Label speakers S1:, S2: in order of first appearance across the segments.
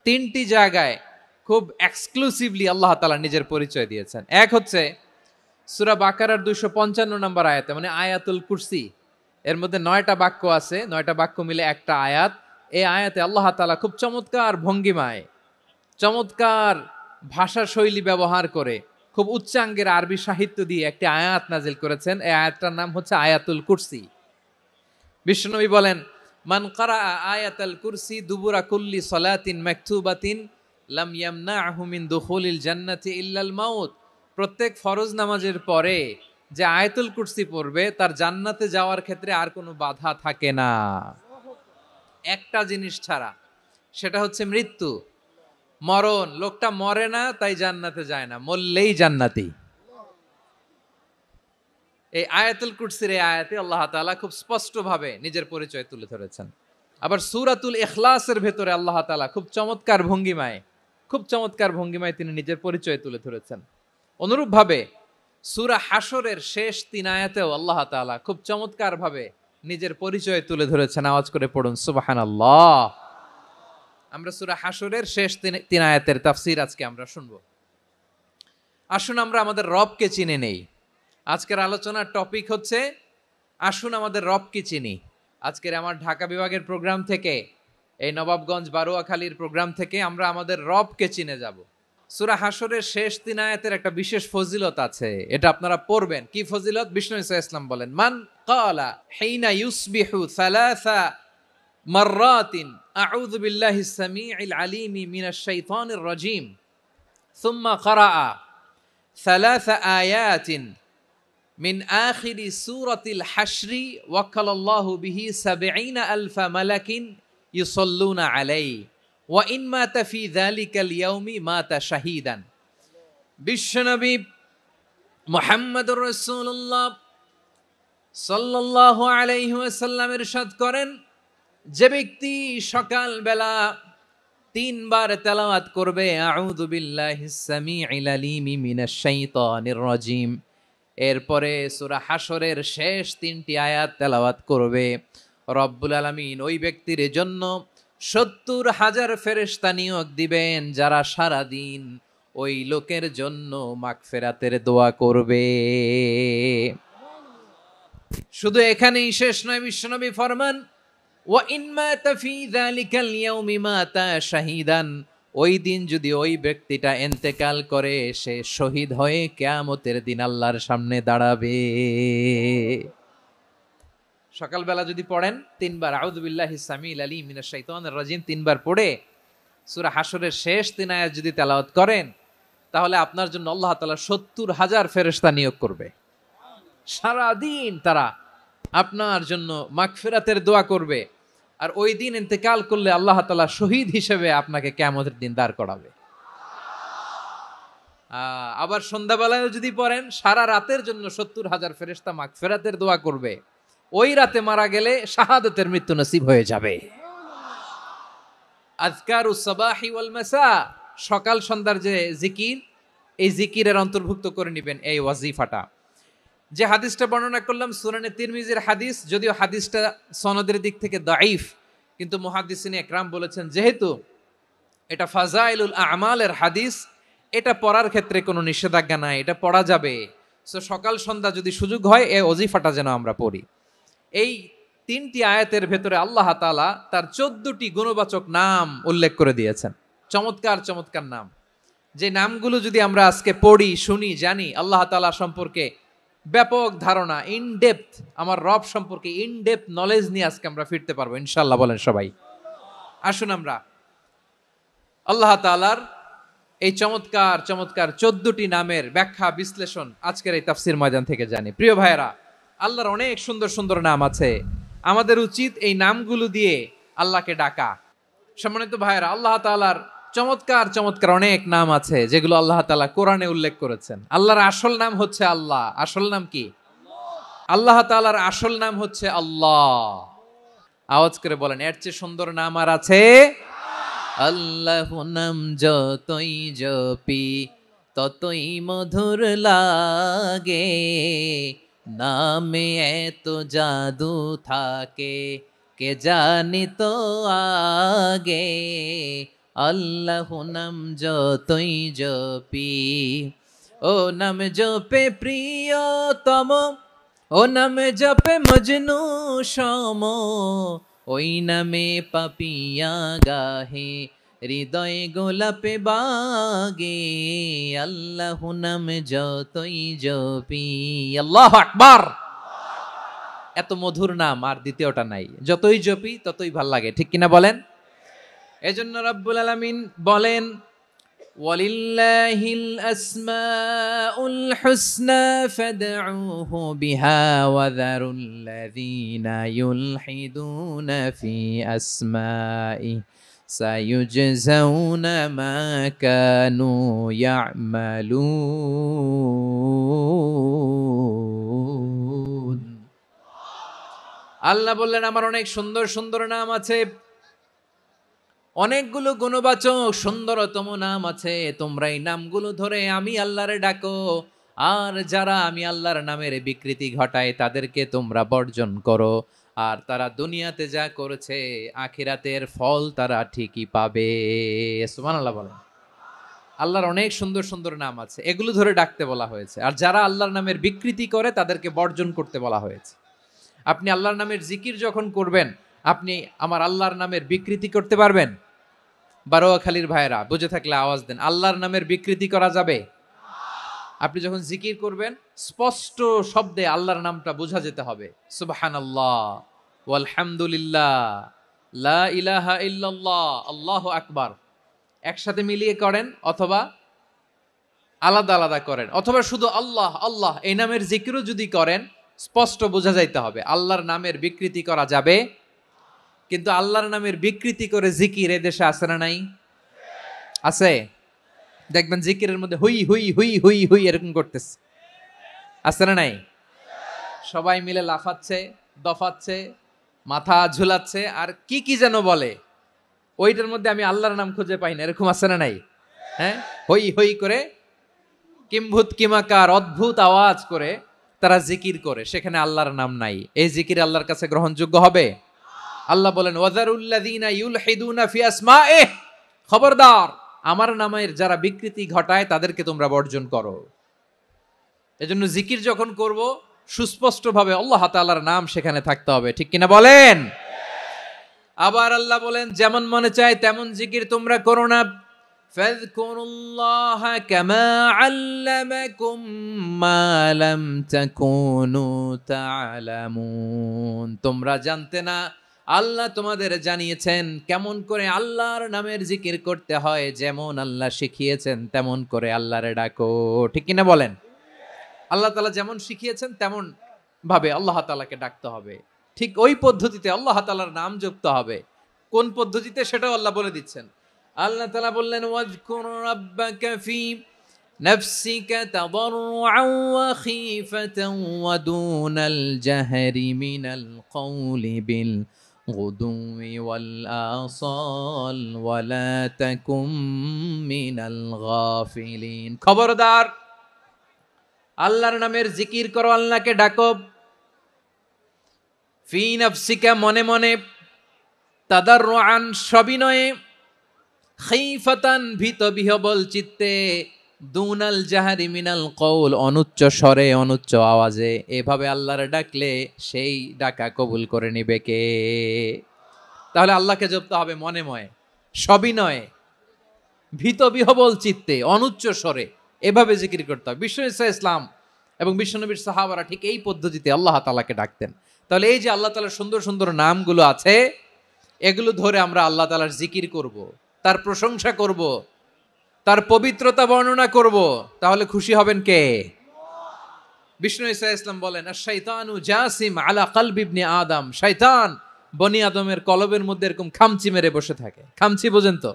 S1: তিনটি জায়গায় খুব এক্সক্লুসিভলি আল্লাহ তাআলা নিজের পরিচয় দিয়েছেন। এক হচ্ছে সূরা বাকারার 255 নম্বর আয়াতে, মানে আয়াতুল কুরসি। এর মধ্যে 9টা বাক্য আছে, 9টা বাক্য মিলে একটা আয়াত। এই আয়াতে আল্লাহ তাআলা খুব চমৎকার ভঙ্গিমায়, চমৎকার ভাষা শৈলী ব্যবহার করে, খুব উচ্চাঙ্গের আরবি সাহিত্য দিয়ে একটি আয়াত নাজিল করেছেন। এই আয়াতটার নাম হচ্ছে আয়াতুল কুরসি। বিশ্বনবী বলেন, মান কারাআ আয়াতাল কুরসি দুবুরা কুল্লি সালাতিন মাকতুবাতিন লাম ইয়ামনাহু মিন দুখুলিল জান্নাতি ইল্লাল মাউত। প্রত্যেক ফরজ নামাজের পরে যে আয়াতুল কুরসি পড়বে তার জান্নাতে যাওয়ার ক্ষেত্রে আর কোনো বাধা থাকে না, একটা জিনিস ছাড়া, সেটা হচ্ছে মৃত্যু, মরণ। লোকটা মরে না তাই জান্নাতে যায় না, মরলেই জান্নাতি। এই আয়াতুল কুরসির এই আয়াতে আল্লাহ তাআলা খুব স্পষ্টভাবে নিজের পরিচয় তুলে ধরেছেন। আবার সূরাতুল ইখলাসের ভেতরে আল্লাহ তাআলা খুব চমৎকার ভঙ্গিমায় তিনি নিজের পরিচয় তুলে ধরেছেন। অনুরূপভাবে সূরা হাশরের শেষ 3 আয়াতেও আল্লাহ তাআলা খুব চমৎকার ভাবে নিজের পরিচয় তুলে ধরেছেন। আওয়াজ করে পড়ুন সুবহানাল্লাহ। আমরা সূরা হাশরের শেষ 3 আয়াতের তাফসীর আজকে আমরা শুনবো। আসুন আমরা আমাদের রবকে চিনে নেই। আজকের আলোচনার টপিক হচ্ছে আসুন আমাদের রবকে চিনি। আজকের আমার ঢাকা বিভাগের প্রোগ্রাম থেকে, এই নবাবগঞ্জ বারোয়াখালীর প্রোগ্রাম থেকে আমরা আমাদের রবকে চিনে যাব। সূরা হাশরের শেষ 3 আয়াতের একটা বিশেষ ফজিলত আছে, এটা আপনারা পড়বেন। কি ফজিলত? বিষ্ণু ঈসা ইসলাম বলেন, মান ক্বালা হিনা ইউসবিহু সালাসা মাররাতিন আউযু বিল্লাহিস সামিউল আলিম মিনাশ শাইতানির রাজীম সুম্মা ক্বারাআ সালাসা আয়াতিন মিন আখিরি সূরাতিল হাশরি ওয়াক্কালাল্লাহু বিহি ৭০,০০০ মালাকিন ইউসাল্লুনা আলাইহি ওয়া ইন মাতা ফি যালিকাল ইয়াউমি মাতা শাহীদান। বিশ্বনবী মুহাম্মদুর রাসূলুল্লাহ সাল্লাল্লাহু আলাইহি ওয়াসাল্লাম ইরশাদ করেন, যে ব্যক্তি সকালবেলা 3 বার তেলাওয়াত করবে আউযু বিল্লাহিস সামিউল আলিম মিনাশ শাইতানির রাজীম, এরপরে সূরা হাশরের শেষ 3টি আয়াত তেলাওয়াত করবে, রব্বুল আলামিন ওই ব্যক্তির জন্য ৭০,০০০ ফেরেশতা নিয়োগ দিবেন যারা সারা দিন ওই লোকের জন্য মাগফিরাতের দোয়া করবে। শুধু এখানেই শেষ নয়, বিশ্বনবী ফরমান, ওয়া ইন মাতা ফি যালিকাল ইয়াউমি মাতা শাহীদান, ওই দিন যদি ওই ব্যক্তিটা ইন্তেকাল করে সে শহীদ হয়ে কিয়ামতের দিন আল্লাহর সামনে দাঁড়াবে। সকালবেলা যদি পড়েন 3 বার আউযু বিল্লাহিস সামিউল আলিম মিনাশ শাইতানির রাজীম 3 বার পড়ে সূরা হাশরের শেষ 3 আয়াত যদি তেলাওয়াত করেন, তাহলে আপনার জন্য আল্লাহ তাআলা ৭০,০০০ ফেরেশতা নিয়োগ করবে। সারা দিন তারা আপনার জন্য মাগফিরাতের দোয়া করবে। আর ওই দিন ইন্তেকাল করলে আল্লাহ তাআলা শহীদ হিসেবে আপনাকে কিয়ামতের দিন দাঁড় করাবে। আবার সন্ধ্যাবেলায় যদি পড়েন, সারা রাতের জন্য ৭০,০০০ ফেরেশতা মাগফিরাতের দোয়া করবে। ওই রাতে মারা গেলে শাহাদাতের মৃত্যু নসিব হয়ে যাবে। আযকারুস সাবাহি ওয়াল মাসা, সকাল সন্ধ্যার যে জিকির, এই জিকিরের অন্তর্ভুক্ত করে নেবেন এই ওয়াজিফাটা। যে হাদিসটা বর্ণনা করলাম সুনানে তিরমিজির হাদিস, যদিও হাদিসটা সনদের দিক থেকে দাঈফ, কিন্তু মুহাদ্দিসিনে একরাম বলেছেন যেহেতু এটা ফাজাইলুল আমালের হাদিস, এটা পড়ার ক্ষেত্রে কোনো নিষেধাজ্ঞা নাই, এটা পড়া যাবে। সো সকাল সন্ধ্যা যদি সুযোগ হয় এই ওয়াজিফাটা যেন আমরা পড়ি। এই 3টি আয়াতের ভেতরে আল্লাহ তাআলা তার 14টি গুণবাচক নাম উল্লেখ করে দিয়েছেন। চমৎকার চমৎকার নাম, যে নামগুলো যদি আমরা আজকে পড়ি, শুনি, জানি, আল্লাহ তাআলা সম্পর্কে ব্যাপক ধারণা, ইন ডেপথ, আমার রব সম্পর্কে ইন ডেপথ নলেজ নিয়ে আজকে আমরা ফিরতে পারবো ইনশাআল্লাহ। বলেন সবাই। আসুন আমরা আল্লাহ তাআলার এই চমৎকার চমৎকার 14টি নামের ব্যাখ্যা বিশ্লেষণ আজকের এই তাফসীর ময়দান থেকে জানি। প্রিয় ভাইয়েরা, আল্লাহর অনেক সুন্দর সুন্দর নাম আছে, আমাদের উচিত এই নামগুলো দিয়ে আল্লাহকে ডাকা। সম্মানিত ভাইয়েরা, আল্লাহ তাআলার চমৎকার চমৎকার অনেক নাম আছে যেগুলো আল্লাহ তাআলা কোরআনে উল্লেখ করেছেন। আল্লাহর আসল নাম হচ্ছে আল্লাহ। আসল নাম কি? আল্লাহ তাআলার আসল নাম হচ্ছে আল্লাহ। আওয়াজ করে বলেন, এর চেয়ে সুন্দর নাম আর আছে? আল্লাহ নাম যতই জপি ততই মধুর লাগে, নামে এত জাদু থাকে কে জানি তো আগে, আল্লাহ নাম যতই জপি, ও নাম জপে প্রিয়তম, ও নাম জপে মজনু সম, ওই নামে পাপিয়া গাহে হৃদয়ে গোলাপে বাগে। আল্লাহ নাম যতই জপি, আল্লাহু আকবার। এত মধুর নাম আর দ্বিতীয়টা নাই, যতই জপি ততই ভাল লাগে, ঠিক কিনা বলেন? এজন্য রব্বুল আলামিন বলেন, ওয়ালিল্লাহিল আসমাউল হুসনা ফাদউহু বিহা ওয়া যারুল্লাযীনা ইউলহিদুনা ফি আসমাই সায়ুজজাউনা মা কানু ইয়ামালুন। আল্লাহ বললেন, আমার অনেক সুন্দর সুন্দর নাম আছে, অনেকগুলো গুণবাচক সুন্দরতম নাম আছে, তোমরা এই নামগুলো ধরে আমি আল্লাহরে ডাকো, আর যারা আমি আল্লাহর নামের বিকৃতি ঘটায় তাদেরকে তোমরা বর্জন করো, আর তারা দুনিয়াতে যা করেছে আখিরাতের ফল তারা ঠিকই পাবে। সুবহানাল্লাহ বলেন। আল্লাহর অনেক সুন্দর সুন্দর নাম আছে, এগুলো ধরে ডাকতে বলা হয়েছে, আর যারা আল্লাহর নামের বিকৃতি করে তাদেরকে বর্জন করতে বলা হয়েছে। আপনি আল্লাহর নামের জিকির যখন করবেন, আপনি আমার আল্লাহর নামের বিকৃতি করতে পারবেন? বারোয়াখালীর ভাইরা বুঝে থাকলে আওয়াজ দেন, আল্লাহর নামের বিকৃতি করা যাবে? আপনি যখন জিকির করবেন স্পষ্ট শব্দে আল্লাহর নামটা বোঝা যেতে হবে। সুবহানাল্লাহ, ওয়ালহামদুলিল্লাহ, লা ইলাহা ইল্লাল্লাহ, আল্লাহু আকবার, একসাথে মিলিয়ে করেন অথবা আলাদা আলাদা করেন, অথবা শুধু আল্লাহ আল্লাহ এই নামের জিকিরও যদি করেন স্পষ্ট বোঝা যাইতে হবে। আল্লাহর নামের বিকৃতি করা যাবে, কিন্তু আল্লাহর নামের বিকৃতি করে জিকির এদেশে আছে না নাই? আছে। দেখবেন জিকিরের মধ্যে হুই হুই হুই হুই হুই এরকম করতেছে, আছে না নাই? সবাই মিলে লাফাচ্ছে, দফাচ্ছে, মাথা ঝুলাচ্ছে, আর কি কি যেন বলে, ওইটার মধ্যে আমি আল্লাহর নাম খুঁজে পাই না, এরকম আছে না নাই? হ্যাঁ, হই হই করে কিম্ভূত কিমাকার অদ্ভুত আওয়াজ করে তারা জিকির করে, সেখানে আল্লাহর নাম নাই। এই জিকির আল্লাহর কাছে গ্রহণযোগ্য হবে? আল্লাহ বলেন, ওয়াযারুল্লাযীনা ইউলহিদুনা ফি আসমাইহি, খবরদার আমার নামের যারা বিকৃতি ঘটায় তাদেরকে তোমরা বর্জন করো। এজন্য জিকির যখন করব সুস্পষ্টভাবে আল্লাহ তাআলার নাম সেখানে থাকতে হবে, ঠিক কিনা বলেন? আবার আল্লাহ বলেন, যেমন মনে চায় তেমন জিকির তোমরা করো না। ফাযকুরুল্লাহা কামা আল্লামাকুম মা লাম তাকুনু তা'লামুন, তোমরা জানতে না, আল্লাহ তোমাদের জানিয়েছেন কেমন করে আল্লাহর নামের জিকির করতে হয়, যেমন আল্লাহ শিখিয়েছেন তেমন করে আল্লাহরে ডাকো, ঠিক কিনা বলেন? আল্লাহ তাআলা যেমন শিখিয়েছেন তেমন ভাবে আল্লাহ তাআলাকে ডাকতে হবে, ঠিক ওই পদ্ধতিতে আল্লাহ তাআলার নাম জপতে হবে। কোন পদ্ধতিতে সেটাও আল্লাহ বলে দিচ্ছেন। আল্লাহ তাআলা বললেন, ওয়াজকুর রাব্বাকা ফি নাফসিকা তাদাররুআন ওয়া খীফাতান ওয়া দুনাল জাহরি মিনাল কওলি বিল গুদুই ওয়াল আসাল ওয়া লা তাকুম মিনাল গাফিলিন। খবরদার আল্লাহর নামের জিকির করো, আল্লাহকে ডাকো। ফি নাফসিকা মনে মনে, তাদাররুআন সবিনয়ে, খাইফাতান ভীত বিহবল চিত্তে, দুনাল জাহারি মিনাল কওল অনুচ্চ স্বরে অনুচ্চ আওয়াজে। এভাবে আল্লাহরে ডাকলে সেই ডাকা কবুল করে নিবে কে? তাহলে আল্লাহকে জপতে হবে মনে মনে, সবিনয়ে, ভীত বিহবল চিত্তে, অনুচ্চ স্বরে, এভাবে জিকির করতে হবে। বিশ্ব ইসলাম এবং বিশ্বনবীর সাহাবারা ঠিক এই পদ্ধতিতে আল্লাহ তাআলাকে ডাকতেন। তাহলে এই যে আল্লাহ তাআলার সুন্দর সুন্দর নামগুলো আছে, এগুলো ধরে আমরা আল্লাহ তাআলার জিকির করব, তার প্রশংসা করব, তার পবিত্রতা বর্ণনা করব, তাহলে খুশি হবেন কে? বিষ্ণু ঈসা ইসলাম বলেন, আশ-শাইতানু জাসিম আলা কলবি ইবনে আদম, শয়তান বনি আদমের কলবের মধ্যে এরকম খামচি মেরে বসে থাকে। খামচি বোঝেন তো?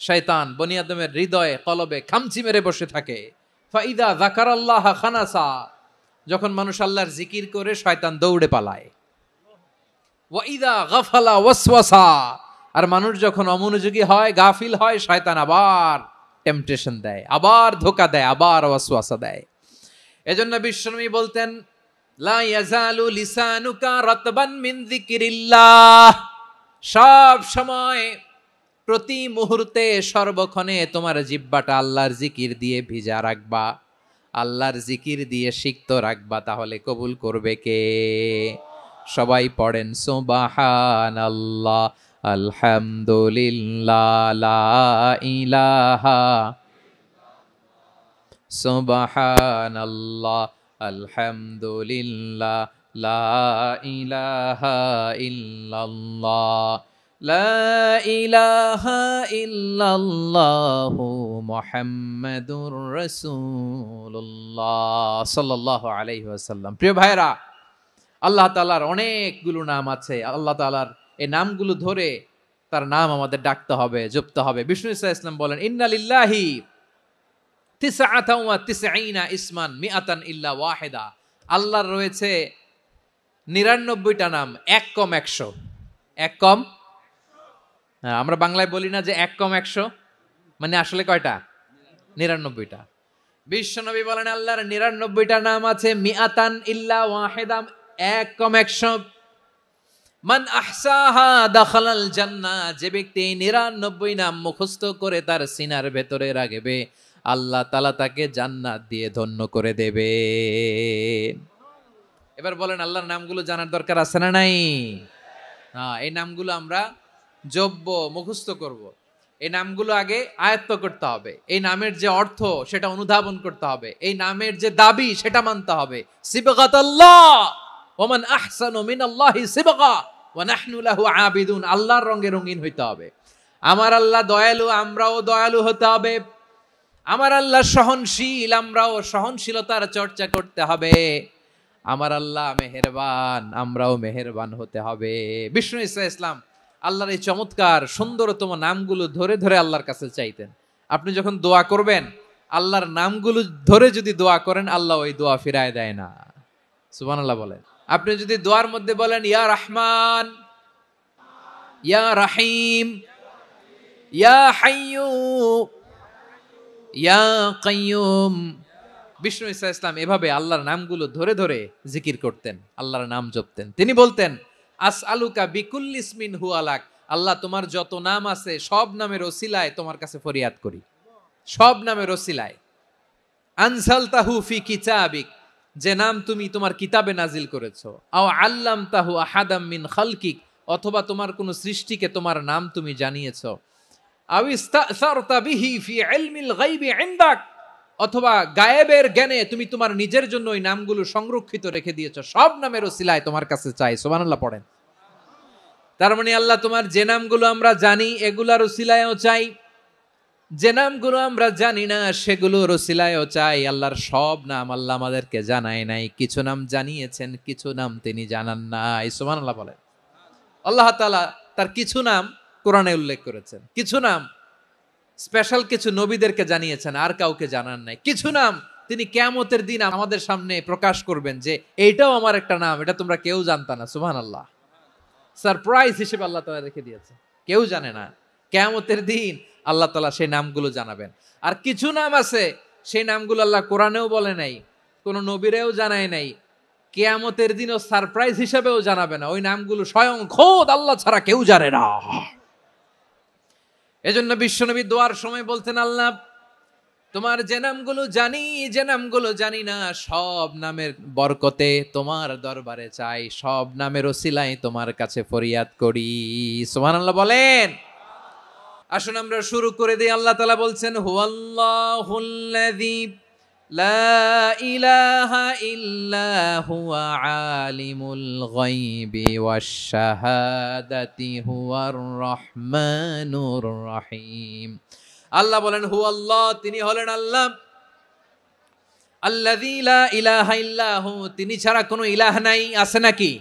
S1: শয়তান বনি আদমের হৃদয়ে কলবে খামচি মেরে বসে থাকে। ফাইদা যাকারাল্লাহ খানাসা, যখন মানুষ আল্লাহর জিকির করে শয়তান দৌড়ে পালায়। ওয়াইদা গাফালা ওয়াসওয়াসা, আর মানুষ যখন অমনোযোগী হয়, গাফিল হয়, শয়তান আবার টেম্পটেশন দেয়, আবার ধোঁকা দেয়, আবার ওয়াসওয়াসা দেয়। এজন্য বিশ্বনবী বলতেন, লা ইয়াজালু লিসানুকা রাতবান মিন যিকরিল্লাহ, সব সময় প্রতি মুহূর্তে সর্বক্ষণে তোমার জিহ্বাটা আল্লাহর জিকির দিয়ে ভিজা রাখবা, আল্লাহর জিকির দিয়ে সিক্ত রাখবা, তাহলে কবুল করবে কে? সবাই পড়েন সুবহানাল্লাহ, আলহামদুলিল্লাহ, লা ইলাহা, সুবহানাল্লাহ, আলহামদুলিল্লাহ, লা ইলাহা ইল্লাল্লাহ, লা ইলাহা ইল্লাল্লাহু মুহাম্মাদুর রাসূলুল্লাহ সাল্লাল্লাহু আলাইহি ওয়াসাল্লাম। প্রিয় ভাইরা, আল্লাহ তাআলার অনেকগুলো নাম আছে। আল্লাহ তাআলার এই নামগুলো ধরে তার নাম আমাদের ডাকতে হবে, জপতে হবে। বিষ্ণু ইসলাম বলেন, ইন্না লিল্লাহি তিসআতান ওয়া তিসঈনা ইসমান মিআতান ইল্লা ওয়াহিদা। আল্লাহর রয়েছে 99টা নাম, এক কম 100। এক কম, আমরা বাংলায় বলি না যে এক কম 100, মানে আসলে কয়টা? 99টা। বিশ্বনবী বলেন আল্লাহর 99টা নাম আছে, মিআতান ইল্লা ওয়াহিদা, এক কম 100। মান আহসাহা দাখালাল জান্নাহ, যে ব্যক্তি 99 নাম মুখস্থ করে তার সিনার ভেতরে রাখবে, আল্লাহ তাআলা তাকে জান্নাত দিয়ে ধন্য করে দেবে। এবার বলেন, আল্লাহর নামগুলো জানার দরকার আছে না নাই? এই নামগুলো আমরা জপব, মুখস্থ করব। এই নামগুলো আগে আয়ত্ত করতে হবে। এই নামের যে অর্থ সেটা অনুধাবন করতে হবে। এই নামের যে দাবি সেটা মানতে হবে। সিবগাতাল্লাহ ওয়া মান আহসানু মিনাল্লাহি সিবগা ওয়া নাহনু লাহু আবিদুন। আল্লাহর রঙে রঙিন হইতে হবে। আমার আল্লাহ দয়ালু, আমরাও দয়ালু হতে হবে। আমার আল্লাহ সহনশীল, আমরাও সহনশীলতার চর্চা করতে হবে। আমার আল্লাহ মেহেরবান, আমরাও মেহেরবান হতে হবে। বিষ্ণু ইসলাম আল্লাহর এই চমৎকার সুন্দরতম নামগুলো ধরে ধরে আল্লাহর কাছে চাইতেন। আপনি যখন দোয়া করবেন, আল্লাহর নামগুলো ধরে যদি দোয়া করেন, আল্লাহ ওই দোয়া ফিরায় দেয় না। সুবহানাল্লাহ বলেন। আপনি যদি দোয়ার মধ্যে বলেন ইয়া রহমান, ইয়া রাহিম, ইয়া হাইয়্যু, ইয়া কাইয়্যুম। বিষ্ণু ইসলাম এভাবে আল্লাহর নামগুলো ধরে ধরে জিকির করতেন, আল্লাহর নাম জপতেন। তিনি বলতেন, আসআলুকা বিকুল্লি ইসমিন হুয়া লাক, আল্লাহ তোমার যত নাম আছে সব নামের ওসিলায় তোমার কাছে ফরিয়াদ করি, সব নামের ওসিলায়। আনজালতাহু ফি কিতাবিক, যে নাম তুমি তোমার কিতাবে নাজিল করেছো। আও আল্লামতাহু আহাদাম মিন খালকিক, অথবা তোমার কোন সৃষ্টিকে তোমার নাম তুমি জানিয়েছো। আও ইস্তাসারতা বিহি ফি ইলমিল গায়বি ইনদাক, অথবা গায়েবের জ্ঞানে তুমি তোমার নিজের জন্য ওই নামগুলো সংরক্ষিত রেখে দিয়েছো। সব নামের ওসিলায় তোমার কাছে চাই। সুবহানাল্লাহ পড়েন। তার মানে আল্লাহ তোমার যে নামগুলো আমরা জানি এগুলার ওসিলায়ও চাই, যে নামগুলো আমরা জানি না সেগুলোর ওসিলায়ও চাই। আল্লাহর সব নাম আল্লাহ আমাদেরকে জানায় নাই, কিছু নাম জানিয়েছেন, কিছু নাম তিনি জানান নাই। সুবহানাল্লাহ বলেন। আল্লাহ তাআলা তার কিছু নাম কোরআনে উল্লেখ করেছেন, কিছু নাম স্পেশাল কিছু নবীদেরকে জানিয়েছেন, আর কাউকে জানান নাই। কিছু নাম তিনি কিয়ামতের দিন আমাদের সামনে প্রকাশ করবেন যে এইটাও আমার একটা নাম, এটা তোমরা কেউ জানতা না। সুবহানাল্লাহ। সারপ্রাইজ হিসেবে আল্লাহ তাআলা রেখে দিয়েছে, কেউ জানে না। কিয়ামতের দিন আল্লাহ তাআলা সেই নামগুলো জানাবেন। আর কিছু নাম আছে সেই নামগুলো আল্লাহ কোরআনেও বলে নাই, কোনো নবীরেও জানায় নাই, কিয়ামতের দিনও সারপ্রাইজ হিসেবেও জানাবে না। ওই নামগুলো স্বয়ং খোদ আল্লাহ ছাড়া কেউ জানে না। এজন্য বিশ্বনবী দোয়ার সময় বলতেন, আল্লাহ তোমার যে নামগুলো জানি, যে নামগুলো জানি না, সব নামের বরকতে তোমার দরবারে চাই, সব নামের ওসিলায় তোমার কাছে ফরিয়াদ করি। সুবহানাল্লাহ বলেন। আসুন আমরা শুরু করে দিই। আল্লাহ তাআলা বলছেন, হুয়াল্লাহুল্লাযী লা ইলাহা ইল্লা হুয়া আলিমুল গায়বি ওয়াশ শাহাদাতি হুয়ার রহমানুর রহিম। আল্লাহ বলেন, হুয়াল্লাহ, তিনি হলেন আল্লাহ, আল্লাযী লা ইলাহা ইল্লাহু, তিনি ছাড়া কোনো ইলাহ নাই। আছে নাকি?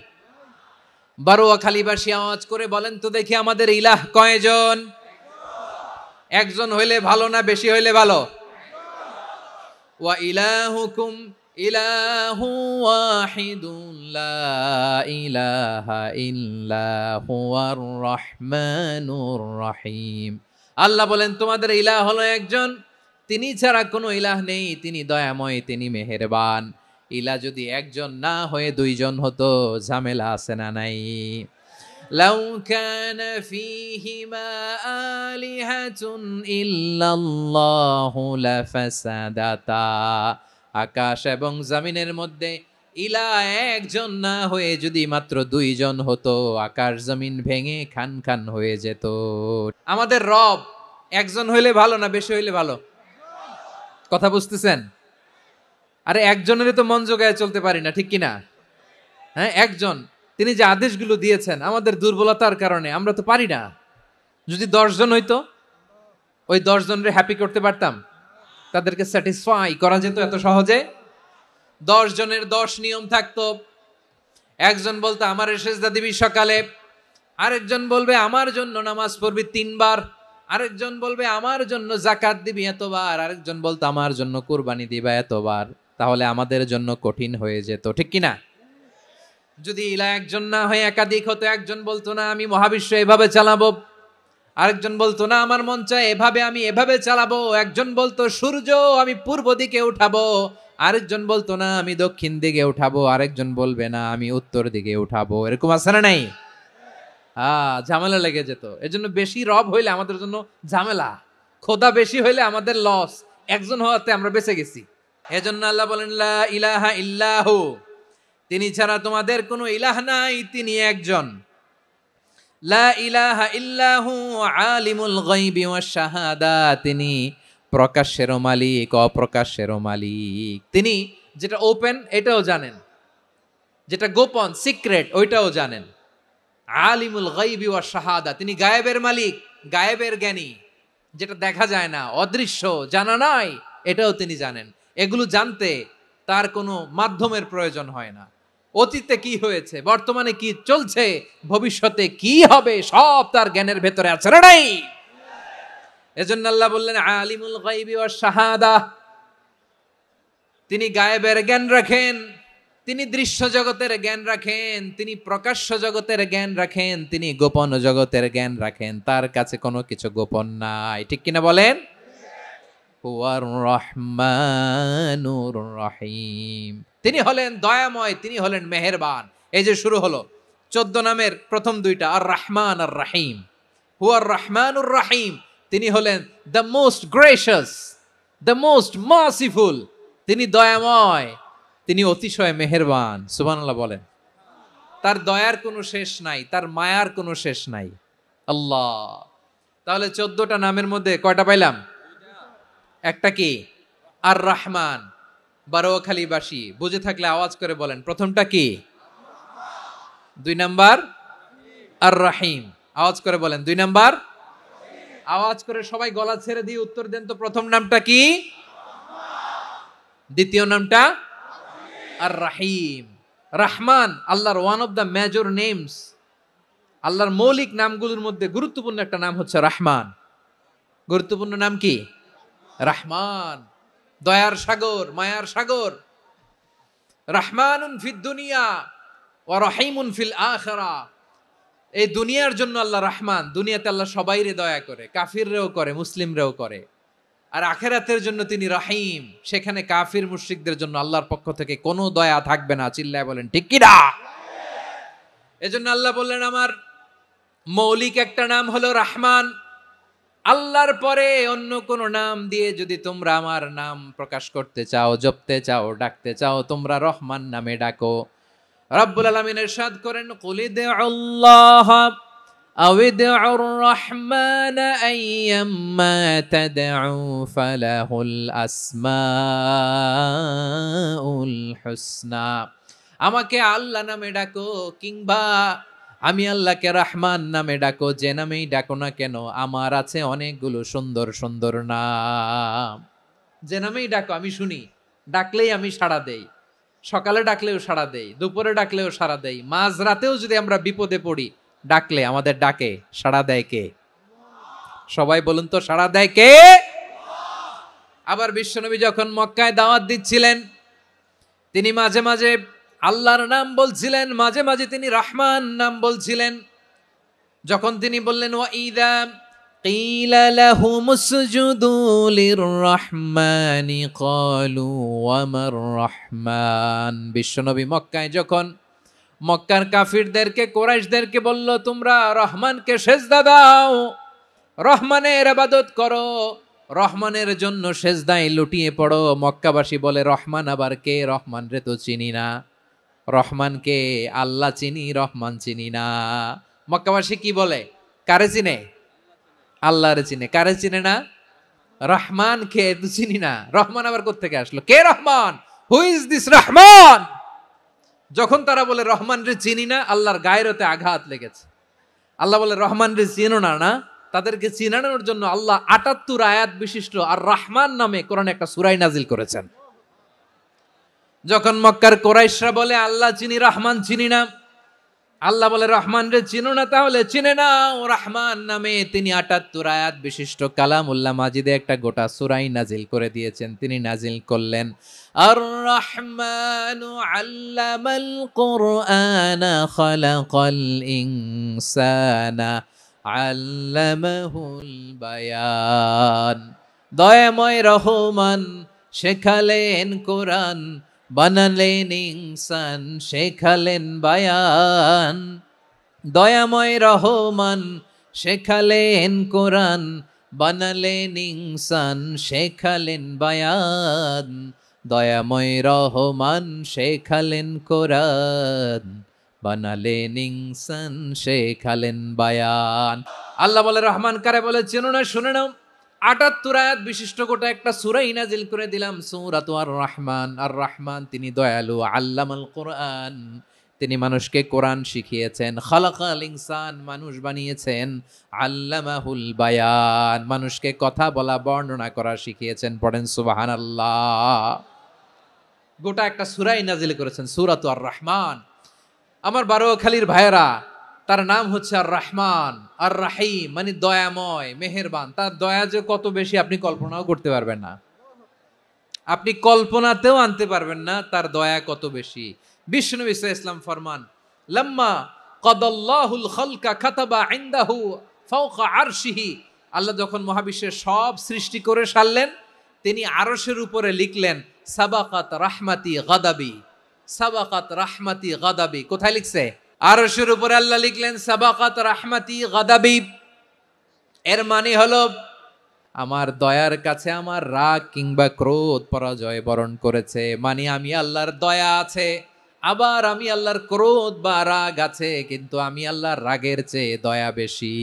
S1: বারোয়াখালীবাসী আওয়াজ করে বলেন তো দেখি, আমাদের ইলাহ কয়জন? একজন হইলে ভালো না বেশি হইলে ভালো? ওয়া ইলাহুকুম ইলাহু ওয়াহিদুন লা ইলাহা ইল্লা হুয়ার রহমানুর রহিম। আল্লাহ বলেন, তোমাদের ইলাহ হলো একজন, তিনি ছাড়া কোনো ইলাহ নেই, তিনি দয়াময়, তিনি মেহেরবান। ইলাহ যদি একজন না হয়ে দুইজন হতো, ঝামেলা আছে না নাই? লাউ কানা ফীহিমা আলিহাতুন ইল্লাল্লাহু লাফাসাদাতা, আকাশ এবং জমিনের মধ্যে ইলা একজন না হয়ে যদি মাত্র দুইজন হতো, আকাশ জমিন ভেঙে খান খান হয়ে যেত। আমাদের রব একজন হইলে ভালো না বেশি হইলে ভালো? কথা বুঝতেছেন? আরে একজনেরই তো মন জোগায় চলতে পারি না, ঠিক কিনা? হ্যাঁ, একজন, তিনি যে আদেশগুলো দিয়েছেন আমাদের দুর্বলতার কারণে আমরা তো পারি না। যদি 10 জন হইতো, ওই 10 জনের হ্যাপি করতে পারতাম, তাদেরকে স্যাটিসফাই করা যেত এত সহজে? 10 জনের 10 নিয়ম থাকতো। একজন বলতো আমার সেজদা দিবি সকালে, আরেকজন বলবে আমার জন্য নামাজ পড়বি 3 বার, আরেকজন বলবে আমার জন্য যাকাত দিবি এতবার, আরেকজন বলতো আমার জন্য কুরবানি দিবা এতবার। তাহলে আমাদের জন্য কঠিন হয়ে যেত, ঠিক কিনা? যদি ইলা একজন না হয়ে একাধিক হতো, একজন বলতো না আমি মহাবিশ্ব এভাবে চালাবো, আরেকজন বলতো না আমার মন চায় এভাবে, আমি এভাবে চালাবো, একজন বলতো সূর্য আমি পূর্ব দিকে উঠাবো, আরেকজন বলতো না আমি দক্ষিণ দিকে উঠাবো, আরেকজন বলবে না আমি উত্তর দিকে উঠাবো। এরকম আছে না নাই? ঝামেলা লেগে যেত। এজন্য বেশি রব হইলে আমাদের জন্য ঝামেলা, খোদা বেশি হইলে আমাদের লস। একজন হওয়াতে আমরা বেঁচে গেছি। এজন্য আল্লাহ বলেন লা ইলাহা ইল্লাহু, তিনি ছাড়া তোমাদের কোনো ইলাহ নাই, তিনি একজন। লা ইলাহা ইল্লাহু আলিমুল গায়বি ওয়াশ শাহাদা, তিনি প্রকাশ্যেরও মালিক অপ্রকাশ্যেরও মালিক। তিনি যেটা ওপেন এটাও জানেন, যেটা গোপন সিক্রেট ওইটাও জানেন। আলিমুল গায়বি ওয়াশ শাহাদা, তিনি গায়েবের মালিক, গায়েবের জ্ঞানী, যেটা দেখা যায় না, অদৃশ্য, জানা নাই, এটাও তিনি জানেন। এগুলো জানতে তার কোনো মাধ্যমের প্রয়োজন হয় না। অতীতে কি হয়েছে, বর্তমানে কি চলছে, ভবিষ্যতে কি হবে, সব তার জ্ঞানের ভেতরে আছে না নাই? এজন্য আল্লাহ বললেন আলিমুল গায়বি ওয়াশ শাহাদা, তিনি গায়েবের জ্ঞান রাখেন, তিনি দৃশ্য জগতের জ্ঞান রাখেন, তিনি প্রকাশ্য জগতের জ্ঞান রাখেন, তিনি গোপন জগতের জ্ঞান রাখেন। তার কাছে কোনো কিছু গোপন নাই, ঠিক কিনা বলেন? হুয়ার রহমানুর রহিম, তিনি হলেন দয়াময়, তিনি হলেন মেহেরবান। এই যে শুরু হলো 14 নামের প্রথম দুইটা, আর রহমান আর রহিম। হুয়ার রহমানুর রহিম, তিনি হলেন the most gracious, the most merciful, তিনি দয়াময়, তিনি অতিশয় মেহেরবান। সুবহানাল্লাহ বলেন। তার দয়ার কোনো শেষ নাই, তার মায়ার কোনো শেষ নাই। আল্লাহ, তাহলে 14টা নামের মধ্যে কয়টা পাইলাম? একটা কি? আর রহমান। বারোয়াখালীবাসী বুঝে থাকলে আওয়াজ করে বলেন, প্রথমটা কি? 2 নাম্বার আর রহিম। আওয়াজ করে বলেন 2 নাম্বার। আওয়াজ করে সবাই গলা ছেড়ে দিয়ে উত্তর দেন তো, প্রথম নামটা কি? দ্বিতীয় নামটা? আর রহিম। রহমান আল্লাহর one of the major names, আল্লাহর মৌলিক নামগুলোর মধ্যে গুরুত্বপূর্ণ একটা নাম হচ্ছে রহমান। গুরুত্বপূর্ণ নাম কি? রহমান, দয়ার সাগর, মায়ার সাগর। রহমানুন ফিদ দুনিয়া ওয়া রহিমুন ফিল আখিরা, এই দুনিয়ার জন্য আল্লাহ রহমান, দুনিয়াতে আল্লাহ সবাইরে দয়া করে, কাফিররেও করে, মুসলিমরেও করে। আর আখিরাতের জন্য তিনি রহিম, সেখানে কাফির মুশরিকদের জন্য আল্লাহর পক্ষ থেকে কোনো দয়া থাকবে না। চিল্লায় বলেন ঠিক কি না? এজন্য আল্লাহ বললেন আমার মৌলিক একটা নাম হলো রহমান। আল্লাহর পরে অন্য কোন নাম দিয়ে যদি তোমরা আমার নাম প্রকাশ করতে চাও, জপতে চাও, ডাকতে চাও, তোমরা রহমান নামে ডাকো। রব্বুল আলামিন ইরশাদ করেন কুলিদুল্লাহ আউদিউর রহমান আইয়াম্মা তাদউ ফালাহুল আসমাউল হুসনা, আমাকে আল্লাহ নামে ডাকো কিংবা আমি আল্লাহকে রহমান নামে ডাকো, যে নামেই ডাকো না কেন আমার আছে অনেকগুলো সুন্দর সুন্দর নাম। যে নামেই ডাকো আমি শুনি, ডাকলেই আমি সাড়া দেই। সকালে ডাকলেও সাড়া দেই, দুপুরে ডাকলেও সাড়া দেই, মাঝরাতেও যদি আমরা বিপদে পড়ি ডাকলে আমাদের ডাকে সাড়া দেয় কে? সবাই বলুন তো, সাড়া দেয় কে? আবার বিশ্বনবী যখন মক্কায় দাওয়াত দিচ্ছিলেন, তিনি মাঝে মাঝে আল্লাহর নাম বলছিলেন, মাঝে মাঝে তিনি রহমান নাম বলছিলেন। যখন তিনি বললেন ওয়াইদা কিলা লাহুমুসজুদু লিররহমানি ক্বালু ওয়ামার রহমান, বিশ্বনবী মক্কায় যখন মক্কার কাফিরদেরকে, কুরাইশদেরকে বলল, তোমরা রহমানকে সেজদা দাও, রহমানের ইবাদত করো, রহমানের জন্য সেজদায় লুটিয়ে পড়ো। মক্কাবাসী বলে, রহমান আবার কে? রহমান রে তো চিনি না। রহমানকে? আল্লাহ চিনি, রহমান চিনি না। মক্কাবাসী কি বলে? কারে চিনে? আল্লাহরে চিনে। কারে চিনে না? রহমান কে তো চিনি না। রহমান আবার কোত্থেকে আসলো? কে Rahman? Who is this Rahman? যখন তারা বলে রহমান রে চিনি না, আল্লাহর গায়রতে আঘাত লেগেছে। আল্লাহ বলে, রহমান রে চিনো না? না, তাদেরকে চিনানোর জন্য আল্লাহ ৭৮ আয়াত বিশিষ্ট আর রহমান নামে কোরআনে একটা সূরা নাজিল করেছেন। যখন মক্কার কুরাইশরা বলে আল্লাহ চিনি, রহমান চিনি না, আল্লাহ বলে, রহমান রে চিনো না, তাহলে চিনে নাও রহমান নামে তিনি ৭৮ আয়াত বিশিষ্ট কালামুল্লাহ মাজিদে একটা গোটা সূরা নাজিল করে দিয়েছেন। তিনি নাজিল করলেন, আর রহমানু আল্লামাল কুরআনা খালাকাল ইনসানা আল্লামাহুল বায়ান। দয়াময় রহমান শেখালেন কোরআন, বানালেন ইনসান, শেখালেন বায়ান। দয়াময় রহমান শেখালেন কোরআন, বানালেন ইনসান, শেখালেন বায়ান। দয়াময় রহমান শেখালেন কোরআন, বানালেন ইনসান, শেখালেন বায়ান। আল্লাহ বলে, রহমান কারে বলে চেনো না? শুনে নাও, ৭৮ আয়াত বিশিষ্ট গোটা একটা সূরা নাজিল করে দিলাম, সূরাতু আর রহমান। আর রহমান তিনি দয়ালু, আল্লামাল কোরআন, তিনি মানুষকে কোরআন শিখিয়েছেন, খালাকাল ইনসান, মানুষ বানিয়েছেন, আল্লামাহুল বায়ান, মানুষকে কথা বলা, বর্ণনা করা শিখিয়েছেন। পড়েন সুবহানাল্লাহ। গোটা একটা সূরা নাজিল করেছেন, সূরাতু আর রহমান। আমার বারোয়াখালীর ভাইয়েরা, তার নাম হচ্ছে আর রহমান, আর রাহিম, মানে দয়াময়, মেহেরবান। তার দয়া যে কত বেশি আপনি কল্পনাও করতে পারবেন না, আপনি কল্পনাতেও আনতে পারবেন না তার দয়া কত বেশি। বিশ্বনবী সাল্লাল্লাহু আলাইহি ওয়াসাল্লাম ফরমান, লাম্মা কাদাল্লাহুল খালকা কাতাবা ইনদাহু ফাওকা আরশিহি। আল্লাহ যখন মহাবিশ্বের সব সৃষ্টি করে সারলেন, তিনি আরশের উপরে লিখলেন, সাবাকাত রাহমাতি গাদাবি, সাবাকাত রাহমাতি গাদাবি। কোথায় লিখছে? আরশের উপরে আল্লাহ লিখলেন, সাবাকাত রাহমাতি গাদাবি। এর মানে হলো, আমার দয়ার কাছে আমার রাগ কিংবা ক্রোধ পরাজয় বরণ করেছে। মানে আমি আল্লাহর দয়া আছে, আবার আমি আল্লাহর ক্রোধ বা রাগ আছে, কিন্তু আমি আল্লাহর রাগের চেয়ে দয়া বেশি।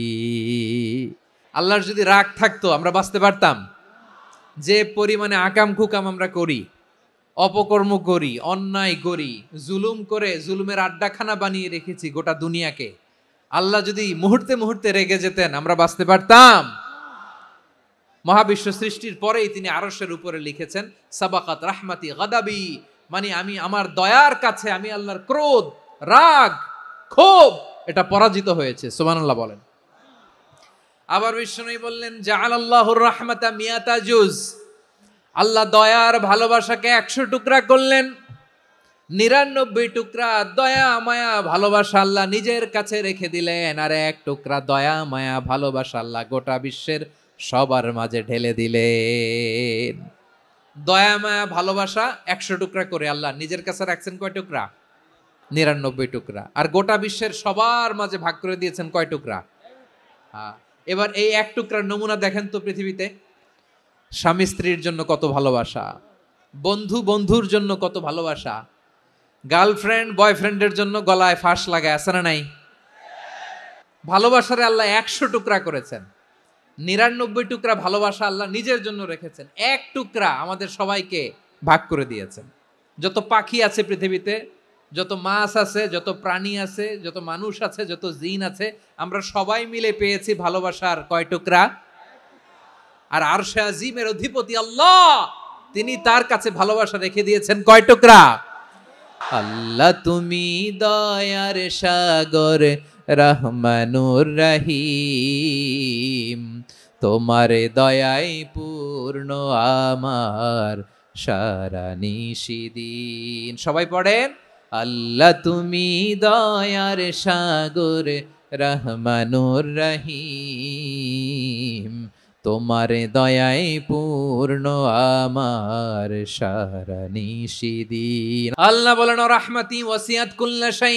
S1: আল্লাহর যদি রাগ থাকতো আমরা বাঁচতে পারতাম? যে পরিমাণে আকাম কুকাম আমরা করি, অপকর্ম করি, অন্যায় করি, জুলুম করে জুলুমের আড্ডাখানা বানিয়ে রেখেছি গোটা দুনিয়াকে, আল্লাহ যদি মুহূর্তে মুহূর্তে রেগে যেতেন আমরা বাঁচতে পারতাম? মহাবিশ্ব সৃষ্টির পরেই তিনি আরশের উপরে লিখেছেন, সাবাকাত রাহমাতি গাদাবি, মানে আমি আমার দয়ার কাছে আমি আল্লাহর ক্রোধ, রাগ, ক্ষোভ এটা পরাজিত হয়েছে। সুবহানাল্লাহ বলেন। আবার বিষ্ণু বললেন, জাআলাল্লাহুর রাহমাতা মিয়াতা জুজ, আল্লাহ দয়ার ভালোবাসাকে ১০০ টুকরা করলেন। ৯৯ টুকরা দয়া মায়া ভালোবাসা আল্লাহ নিজের কাছে রেখে দিলেন, আর ১ টুকরা দয়া মায়া ভালোবাসা আল্লাহ গোটা বিশ্বের সবার মাঝে ঢেলে দিলেন। দয়া মায়া ভালোবাসা ১০০ টুকরা করে আল্লাহ নিজের কাছে রাখছেন কয় টুকরা? ৯৯ টুকরা। আর গোটা বিশ্বের সবার মাঝে ভাগ করে দিয়েছেন কয় টুকরা? এবার এই ১ টুকরার নমুনা দেখেন তো পৃথিবীতে। স্বামী স্ত্রীর জন্য কত ভালোবাসা, বন্ধু বন্ধুর জন্য কত ভালোবাসা, গার্লফ্রেন্ড বয়ফ্রেন্ডের জন্য গলায় ফাঁস লাগায়, আছে না নাই? ভালোবাসারে আল্লাহ ১০০ টুকরা করেছেন। ৯৯ টুকরা ভালোবাসা আল্লাহ নিজের জন্য রেখেছেন, ১ টুকরা আমাদের সবাইকে ভাগ করে দিয়েছেন। যত পাখি আছে পৃথিবীতে, যত মাছ আছে, যত প্রাণী আছে, যত মানুষ আছে, যত জিন আছে, আমরা সবাই মিলে পেয়েছি ভালোবাসার কয় টুকরা? আর আরশে আজিমের অধিপতি আল্লাহ, তিনি তার কাছে ভালোবাসা রেখে দিয়েছেন কয় টুকরা? আল্লাহ তুমি দয়ার সাগর, রহমানুর রহিম, তোমার দয়াই পূর্ণ আমার সারা নিশিদিন। সবাই পড়েন, আল্লাহ তুমি দয়ার সাগর, রহমানুর রহিম, তোমার দয়াই পূর্ণ আমার সারা নিশিদিন। আল্লাহ বলেন, রাহমাতি ওয়াসিআত কুল্লা শাই,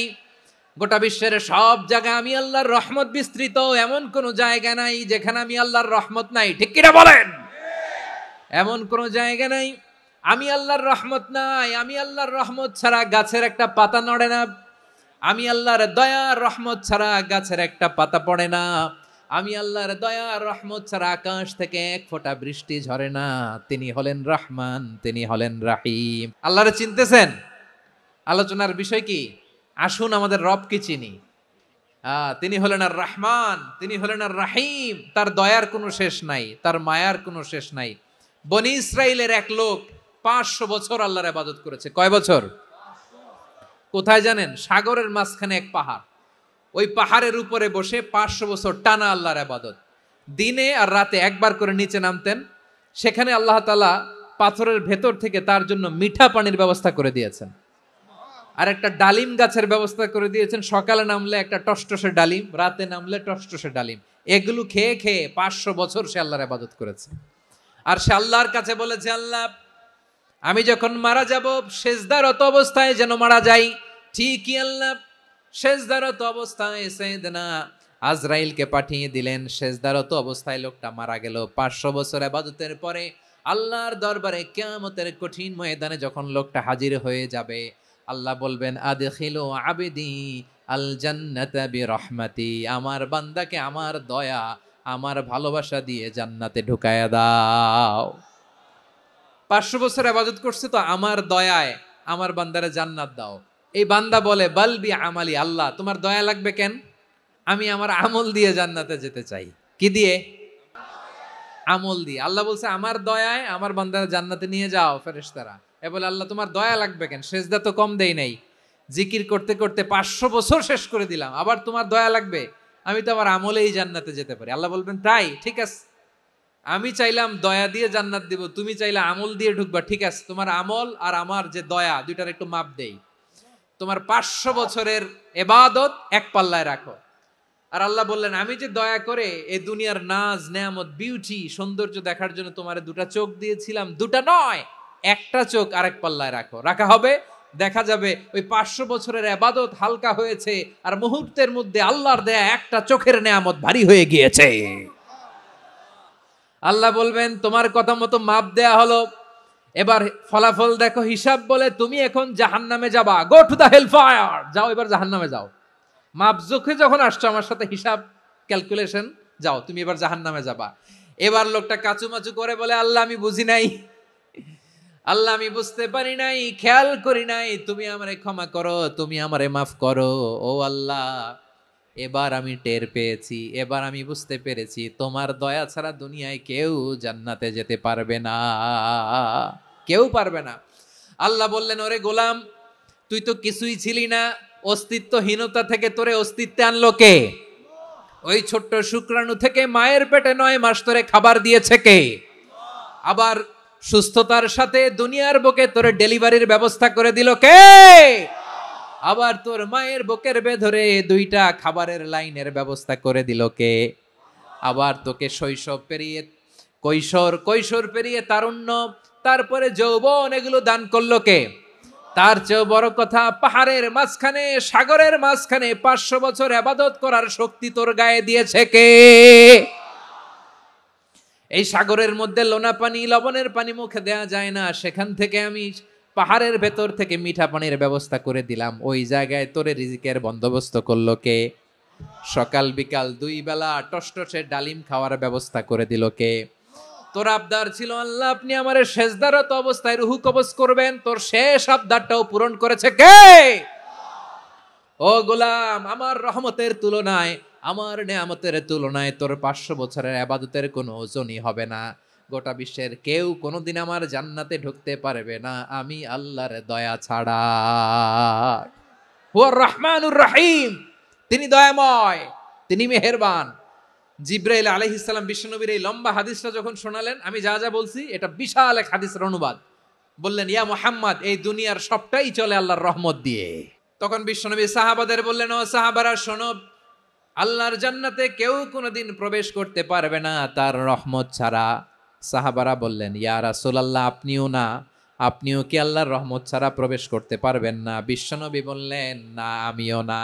S1: গোটা বিশ্বের সব জায়গায় আমি আল্লাহর রহমত বিস্তৃত, এমন কোন জায়গা নাই যেখানে আমি আল্লাহর রহমত নাই, ঠিক কিনা বলেন? এমন কোন জায়গা নাই আমি আল্লাহর রহমত নাই। আমি আল্লাহর রহমত ছাড়া গাছের একটা পাতা নড়ে না, আমি আল্লাহর দয়ার রহমত ছাড়া গাছের একটা পাতা পড়ে না, আমি আল্লাহর দয়ার রহমত ছাড়া আকাশ থেকে এক ফোঁটা বৃষ্টি ঝরে না। তিনি হলেন রহমান, তিনি হলেন রাহিম। আল্লাহরে চিনতেছেন? আলোচনার বিষয় কি? আসুন আমাদের রবকে চিনি। তিনি হলেন আর রহমান, তিনি হলেন আর রাহিম। তার দয়ার কোনো শেষ নাই, তার মায়ার কোনো শেষ নাই। বনি ইসরাইলের এক লোক 500 বছর আল্লাহর ইবাদত করেছে। কয় বছর? কোথায় জানেন? সাগরের মাঝখানে এক পাহাড়, ওই পাহাড়ের উপরে বসে 500 বছর টানা আল্লাহর ইবাদত। দিনে আর রাতে একবার করে নিচে নামতেন। সেখানে আল্লাহ তাআলা পাথরের ভেতর থেকে তার জন্য মিঠা পানির ব্যবস্থা করে দিয়েছেন, আর একটা ডালিম গাছের ব্যবস্থা করে দিয়েছেন। সকালে নামলে একটা টসটসে ডালিম, রাতে নামলে টসটসে ডালিম। এগুলো খেয়ে খেয়ে 500 বছর সে আল্লাহর ইবাদত করেছে। আর সে আল্লাহর কাছে বলেছে, আল্লাহ আমি যখন মারা যাব সেজদারত অবস্থায় যেন মারা যাই। ঠিকই আল্লাহ সেজদারত অবস্থায় সাইয়েদনা আজরাইলকে পাঠিয়ে দিলেন। সেজদারত অবস্থায় লোকটা মারা গেল। 500 বছর ইবাদতের পরে আল্লাহর দরবারে কিয়ামতের কঠিন ময়দানে যখন লোকটা হাজির হয়ে যাবে, আল্লাহ বলবেন আদখিলু আবদি আল জান্নাতা বিরহমাতি, আমার বান্দাকে আমার দয়া, আমার ভালোবাসা দিয়ে জান্নাতে ঢুকায়া দাও। 500 বছর ইবাদত করছে তো আমার দয়ায় আমার বান্দারে জান্নাত দাও। এই বান্দা বলে বালবি আমালি, আল্লাহ তোমার দয়া লাগবে কেন? আমি আমার আমল দিয়ে জান্নাতে যেতে চাই। কি দিয়ে? আমল দিয়ে। আল্লাহ বলছে আমার দয়ায় আমার বান্দারে জান্নাতে নিয়ে যাও ফেরেশতারা। এ বলে আল্লাহ তোমার দয়া লাগবে কেন? সেজদা তো কম দেই নাই, জিকির করতে করতে 500 বছর শেষ করে দিলাম, আবার তোমার দয়া লাগবে? আমি তো আমার আমলেই জান্নাতে যেতে পারি। আল্লাহ বলবেন তাই, ঠিক আছে, আমি চাইলাম দয়া দিয়ে জান্নাত দিব, তুমি চাইলে আমল দিয়ে ঢুকবা, ঠিক আছে, তোমার আমল আর আমার যে দয়া দুইটার একটু মাপ দেই। তোমার 500 বছরের ইবাদত এক পাল্লায় রাখো। আর আল্লাহ বললেন আমি যে দয়া করে এই দুনিয়ার নাজ নেয়ামত বিউটি সৌন্দর্য দেখার জন্য তোমার দুটা চোখ দিয়েছিলাম, দুটা নয় একটা চোখ আরেক পাল্লায় রাখো। রাখা হবে, দেখা যাবে ওই 500 বছরের ইবাদত হালকা হয়েছে আর মুহূর্তের মধ্যে আল্লাহর দেয়া একটা চোখের নেয়ামত ভারী হয়ে গিয়েছে। আল্লাহ বলবেন তোমার কথা মতো মাপ দেয়া হলো, এবার ফলাফল দেখো, হিসাব বলে তুমি এখন জাহান্নামে যাবা, go to the hell fire, যাও এবার জাহান্নামে যাও। মাপ জোখে যখন আসছো আমার সাথে হিসাব ক্যালকুলেশন, যাও তুমি এবার জাহান্নামে যাবা। এবার লোকটা কাচুমাচু করে বলে আল্লাহ আমি বুঝি নাই, আল্লাহ আমি বুঝতে পারি নাই, খেয়াল করি নাই, তুমি আমারে ক্ষমা করো, তুমি আমারে মাফ করো। ও আল্লাহ এবার আমি টের পেয়েছি, এবার আমি বুঝতে পেরেছি তোমার দয়া ছাড়া দুনিয়ায় কেউ জান্নাতে যেতে পারবে না, কেউ পারবে না। আল্লাহ বললেন ওরে গোলাম তুই তো কিছুই ছিলি না, অস্তিত্বহীনতা থেকে তোরে অস্তিত্বে আনলো কে? ওই ছোট্ট শুক্রাণু থেকে মায়ের পেটে 9 মাস ধরে খাবার দিয়েছে কে? আবার সুস্থতার সাথে দুনিয়ার বুকে তোরে ডেলিভারির ব্যবস্থা করে দিল কে? আবার তোর মায়ের বুকের ভেতরে 2টা খাবারের লাইনের ব্যবস্থা করে দিল কে? আবার তোকে শৈশব পেরিয়ে কৈশোর পেরিয়ে তারুণ্য, তারপরে যৌবন, এগুলো দান করলো কে? তার চেয়েও বড় কথা, পাহাড়ের মাঝখানে সাগরের মাঝখানে 500 বছর ইবাদত করার শক্তি তোর গায়ে দিয়েছে কে? এই সাগরের মধ্যে লোনা পানি, লবণের পানি মুখে দেয়া যায় না, সেখান থেকে আমি পাহাড়ের ভেতর থেকে মিঠা পানির ব্যবস্থা করে দিলাম। ওই জায়গায় তোরে রিজিকের বন্দোবস্ত করলো কে? সকাল বিকাল 2 বেলা টসটসে ডালিম খাওয়ার ব্যবস্থা করে দিল কে? তোর আবদার ছিল আল্লাহ আপনি আমারে সেজদারত অবস্থায় রুহু কবজ করবেন, তোর শেষ আবদারটাও পূরণ করেছে কে? ও গোলাম আমার রহমতের তুলনায়, আমার নেয়ামতের তুলনায় তোর 500 বছরের ইবাদতের কোনো ওজনই হবে না। গোটা বিশ্বের কেউ কোনোদিন আমার জান্নাতে ঢুকতে পারবে না আমি আল্লাহর দয়া ছাড়া। হুয়ার রহমানুর রহিম, তিনি দয়াময়, তিনি মেহেরবান। জিব্রাইল আলাইহিস সালাম বিশ্বনবীর এই লম্বা হাদিসটা যখন শোনালেন, আমি যা যা বলছি এটা বিশাল এক হাদিসের অনুবাদ, বললেন ইয়া মুহাম্মদ এই দুনিয়ার সবটাই চলে আল্লাহর রহমত দিয়ে। তখন বিশ্বনবী সাহাবাদের বললেন ও সাহাবারা শোনো, আল্লাহর জান্নাতে কেউ কোনোদিন প্রবেশ করতে পারবে না তার রহমত ছাড়া। সাহাবারা বললেন ইয়া রাসূলুল্লাহ আপনিও না, আপনিও কি আল্লাহর রহমত ছাড়া প্রবেশ করতে পারবেন না? বিশ্বনবী বললেন না আমিও না।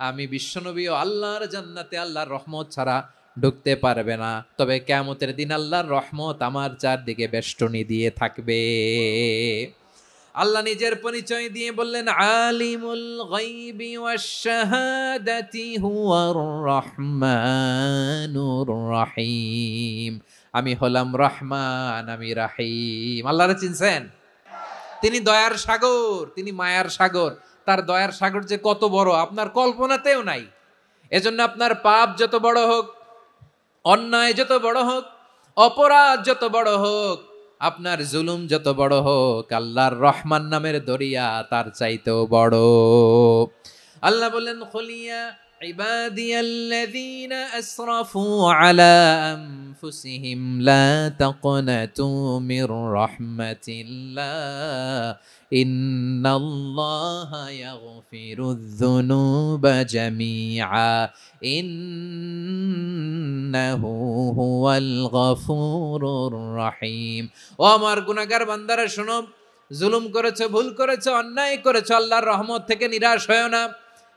S1: আমি বিশ্বনবীও আল্লাহর জান্নাতে আল্লাহর রহমত ছাড়া ঢুকতে পারবে না, তবে কিয়ামতের দিন আল্লাহর রহমত আমার চারদিকে বেষ্টনী দিয়ে থাকবে। আল্লাহ নিজের পরিচয় দিয়ে বললেন, আলিমুল গায়বি ওয়াশ শাহাদাতি হুয়ার রহমানুর রহিম। আমি হলাম রহমান, আমি রাহিম। আল্লাহরে চিনছেন? তিনি দয়ার সাগর, তিনি মায়ার সাগর। তার দয়ার সাগর যে কত বড় আপনার কল্পনাতেও নাই। এজন্য আপনার পাপ যত বড় হোক, অন্যায় যত বড় হোক, অপরাধ যত বড় হোক, আপনার জুলুম যত বড় হোক, আল্লাহর রহমান নামের দরিয়া তার চাইতেও বড়। আল্লাহ বললেন, খুলিয়া ইবাদিয়াল্লাযীনা আসরাফু আলা আনফুসিহিম লা তাকনাতু মির রাহমাতিল্লাহ ইন্নাল্লাহা ইয়াগফিরুয যুনুবা জামিআ ইন্নাহু হুয়াল গফুরুর রহিম। ও আমার গুনাহগার বান্দারা শোনো, জুলুম করেছো, ভুল করেছো, অন্যায় করেছো, আল্লাহর রহমত থেকে নিরাশ হয়ো না।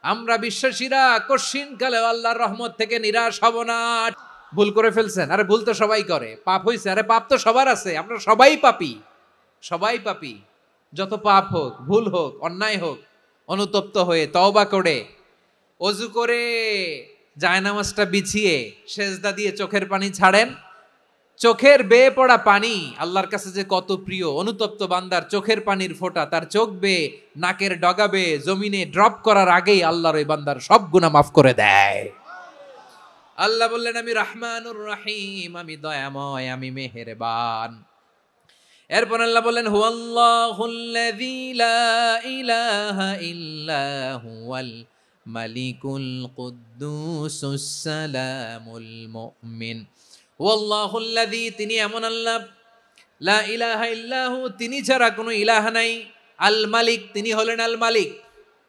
S1: আমরা বিশ্বাসীরা কশিনকালে আল্লাহর রহমত থেকে নিরাশ হব না। ভুল করে ফেলছেন, আরে ভুল তো সবাই করে। পাপ হইছে, আরে পাপ তো সবার আছে। আমরা সবাই পাপী, সবাই পাপী। যত পাপ হোক, ভুল হোক, অন্যায় হোক, অনুতপ্ত হয়ে তওবা করে, ওযু করে, জায়নামাজটা বিছিয়ে সেজদা দিয়ে চোখের পানি ছাড়েন। চোখের বেয়ে পড়া পানি আল্লাহর কাছে যে কত প্রিয়। অনুতপ্ত বান্দার চোখের পানির ফোঁটা তার চোখ বেয়ে, নাকের ডগা বেয়ে জমিনে ড্রপ করার আগেই আল্লাহর ওই বান্দার সব গুনাহ মাফ করে দেয়। আল্লাহ বললেন, আমি রহমানুর রহিম, আমি দয়াময়, আমি মেহেরবান। এরপর আল্লাহ বললেন, হুয়াল্লাহুল্লাযী লা ইলাহা ইল্লা হুয়াল মালিকুল কুদ্দুসুস সালামুল মুমিন। ওয়াল্লাহুল্লাযী, তিনি এমন আল্লাহ, লা ইলাহা ইল্লাহু, তিনি ছাড়া কোনো ইলাহ নাই। আল মালিক, তিনি হলেন আল মালিক।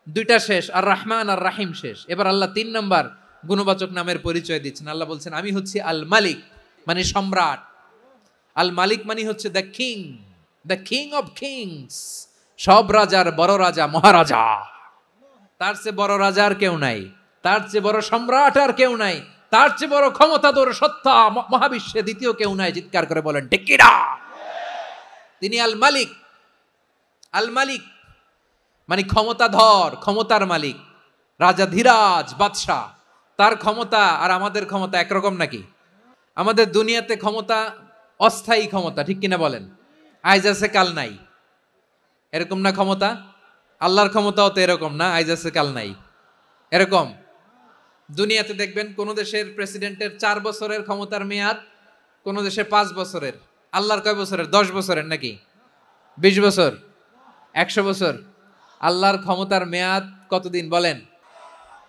S1: দুইটা শেষ, আর রহমান আর রাহিম শেষ। এবার আল্লাহ 3 নম্বর গুণবাচক নামের পরিচয় দিচ্ছেন। আল্লাহ বলছেন, আমি হচ্ছি আল মালিক, মানে সম্রাট। আল মালিক মানে হচ্ছে the king, the king of kings, সব রাজার বড় রাজা, মহারাজা। তার চেয়ে বড় রাজা আর কেউ নাই, তার চেয়ে বড় সম্রাট আর কেউ নাই, তার চেয়ে বড় ক্ষমতাধর সত্তা মহাবিশ্বে দ্বিতীয় কেউ নাই। চিৎকার করে বলেন ঠিক কিনা? তিনি আল মালিক। আল মালিক মানে ক্ষমতাধর, ক্ষমতার মালিক, রাজা ধীরাজ বাদশাহ। তার ক্ষমতা আর আমাদের ক্ষমতা একরকম নাকি? আমাদের দুনিয়াতে ক্ষমতা অস্থায়ী ক্ষমতা, ঠিক কিনা বলেন? আইজ আছে কাল নাই, এরকম না ক্ষমতা? আল্লাহর ক্ষমতাও তো এরকম না, আইজ আছে কাল নাই এরকম। দুনিয়াতে দেখবেন কোন দেশের প্রেসিডেন্টের 4 বছরের ক্ষমতার মেয়াদ, কোন দেশে 5 বছরের। আল্লাহর কয় বছরের? 10 বছরের নাকি 20 বছর, 100 বছর? আল্লাহর ক্ষমতার মেয়াদ কতদিন বলেন?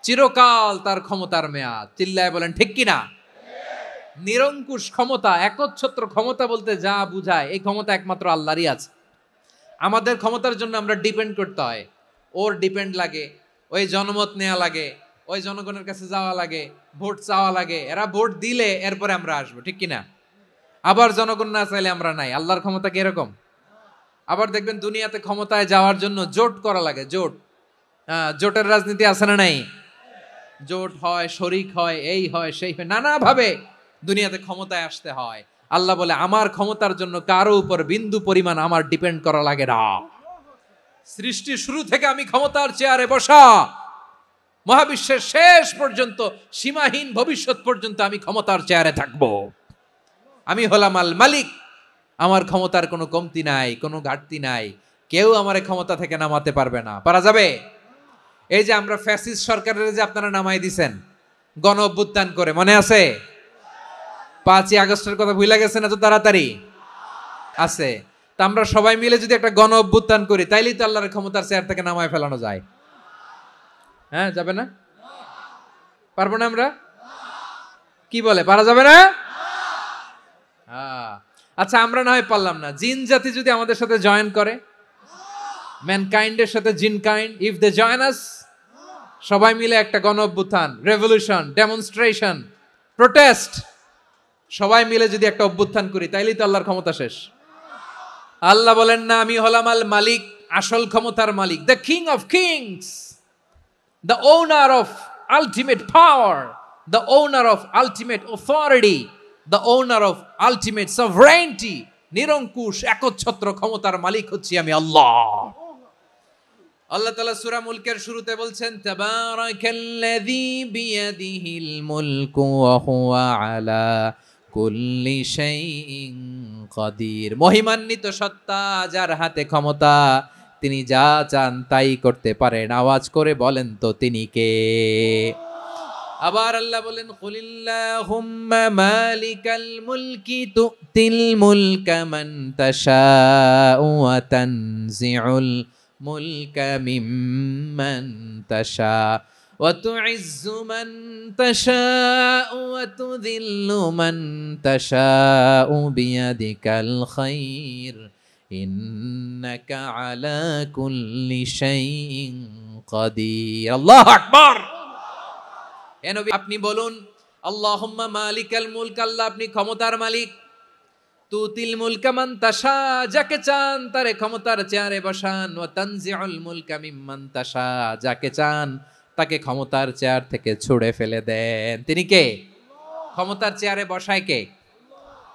S1: চিরকাল তার ক্ষমতার মেয়াদ। চিল্লায় বলেন ঠিক কিনা? নিরঙ্কুশ ক্ষমতা, একচ্ছত্র ক্ষমতা বলতে যা বুঝায়, এই ক্ষমতা একমাত্র আল্লাহরই আছে। আমাদের ক্ষমতার জন্য আমরা ডিপেন্ড করতে হয়, ওর ডিপেন্ড লাগে, ওই জনমত নেওয়া লাগে, ওই জনগণের কাছে যাওয়া লাগে, ভোট চাওয়া লাগে, এরা ভোট দিলে এরপরে আমরা আসবো, ঠিক কিনা? আবার জনগণ না চাইলে আমরা নাই। আল্লাহর ক্ষমতা কি এরকম? আবার দেখবেন দুনিয়াতে ক্ষমতায় যাওয়ার জন্য জোট করা লাগে, জোট। জোটের রাজনীতি আছে না নাই? জোট হয়, শরিক হয়, এই হয়, সেই হয়, নানাভাবে দুনিয়াতে ক্ষমতায় আসতে হয়। আল্লাহ বলে, আমার ক্ষমতার জন্য কারো উপর বিন্দু পরিমাণ আমার ডিপেন্ড করা লাগে না। সৃষ্টির শুরু থেকে আমি ক্ষমতার চেয়ারে বসা, মহাবিশ্বের শেষ পর্যন্ত, সীমাহীন ভবিষ্যৎ পর্যন্ত আমি ক্ষমতার চেয়ারে থাকবো। আমি হলাম আল মালিক। আমার ক্ষমতার কোনো কমতি নাই, কোনো ঘাটতি নাই। কেউ আমার ক্ষমতা থেকে নামাতে পারবে না। পারা যাবে? এই যে আমরা ফ্যাসিস্ট সরকারের যে আপনারা নামাই দিছেন গণ অভ্যুত্থান করে, মনে আছে? 5ই আগস্টের কথা ভুলে গেছেন এত তাড়াতাড়ি? আছে। তা আমরা সবাই মিলে যদি একটা গণ অভ্যুত্থান করি, তাইলেই তো আল্লাহর ক্ষমতার চেয়ার থেকে নামায় ফেলানো যায়। হ্যাঁ, যাবে না? পারবো না আমরা? কি বলে, পারা যাবে না? আচ্ছা, আমরা না হয় পারলাম না, জিন জাতি যদি আমাদের সাথে জয়েন করে, ম্যানকাইন্ডের সাথে জিনকাইন্ড, ইফ দে জয়েন আস, সবাই মিলে একটা গণ অভ্যুত্থান, রেভলিউশন, ডেমনস্ট্রেশন, প্রোটেস্ট, সবাই মিলে যদি একটা অভ্যুত্থান করি, তাইলেই তো আল্লাহর ক্ষমতা শেষ। আল্লাহ বলেন না, আমি হলাম আল মালিক, আসল ক্ষমতার মালিক, the king of kings, the owner of ultimate power, the owner of ultimate authority, the owner of ultimate sovereignty, নিরঙ্কুশ একচ্ছত্র ক্ষমতার মালিক হচ্ছি আমি আল্লাহ। আল্লাহ তাআলা সূরা মুলকের শুরুতে বলছেন তাবারাকাল্লাযী বিয়াদিহিল মুলকু ওয়া হুয়া আলা কুল্লি শাইইন কাদির। মহিমান্বিত সত্তা, যার হাতে ক্ষমতা, তিনি যা চান তাই করতে পারেন। আওয়াজ করে বলেন তো তিনি কে? আবার আল্লাহ বলেন কুলিল্লাহুম্মা মালিকাল মুলকি তুতিল মুলকা মান তাশাউ ওয়া তানজিউল মুলকা মিম্মান তাশা ওয়া তুইজ্জু মান তাশাউ ওয়া তুযিল্লু মান তাশাউ বিয়াদিকাল খায়র ইন্নাকা আলা কুল্লি শাইইন কাদির। আল্লাহু আকবার। এ নবী আপনি বলুন আল্লাহুম্মা মালিকাল মুলক, আল্লাহ আপনি ক্ষমতার মালিক। তুতিল মুলকা মান তাশা, যাকে চান তারে ক্ষমতার চেয়ারে বসান। ওয়া তানজিউল মুলকা মিম্মান তাশা, যাকে চান তাকে ক্ষমতার চেয়ার থেকে ছুঁড়ে ফেলে দেন। তিনি কে? ক্ষমতার চেয়ারে বসায় কে?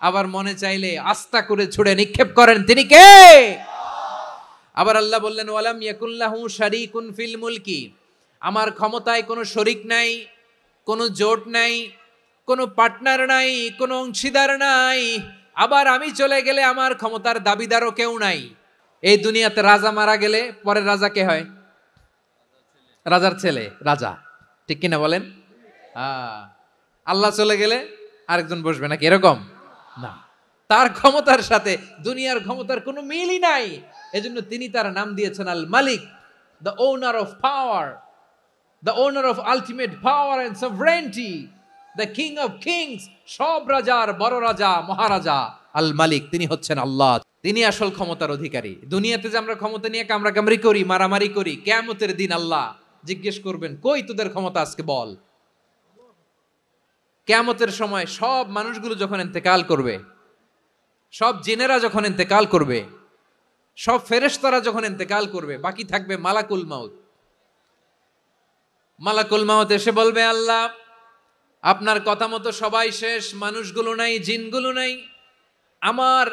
S1: আবার মনে চাইলে আস্থা করে ছুঁড়ে নিক্ষেপ করেন। তিনি কে? আবার আল্লাহ বললেন ওয়ালাম ইয়াকুল্লাহু শারীকুন ফিল মুলকি, আমার ক্ষমতায় কোনো শরীক নাই, কোনো জোট নাই, কোনো পার্টনার নাই, কোনো অংশীদার নাই। আবার আমি চলে গেলে আমার ক্ষমতার দাবিদারও কেউ নাই। এই দুনিয়াতে রাজা মারা গেলে পরে রাজা কে হয়? রাজার ছেলে রাজা, ঠিক কিনা বলেন? আল্লাহ চলে গেলে আরেকজন বসবে নাকি এরকম না। তার ক্ষমতার সাথে দুনিয়ার ক্ষমতার কোনো মিলই নাই। এজন্য তিনি তার নাম দিয়েছেন আল মালিক, the owner of power, the owner of ultimate power and sovereignty, the king of kings, সব রাজার বড় রাজা, মহারাজা আল মালিক, তিনি হচ্ছেন আল্লাহ। তিনি আসল ক্ষমতার অধিকারী। দুনিয়াতে যে আমরা ক্ষমতা নিয়ে কামড়াকামড়ি করি, মারামারি করি, কিয়ামতের দিন আল্লাহ জিজ্ঞেস করবেন কই তোদের ক্ষমতা আজকে বল। কিয়ামতের সময় সব মানুষগুলো যখন ইন্তেকাল করবে, সব জিনেরা যখন ইন্তেকাল করবে, সব ফেরেশতারা যখন ইন্তেকাল করবে, বাকি থাকবে মালাকুল মাউত। মালাকুল মাউত এসে বলবে আল্লাহ আপনার কথা মতো সবাই শেষ, মানুষগুলো নাই, জিনগুলো নাই, আমার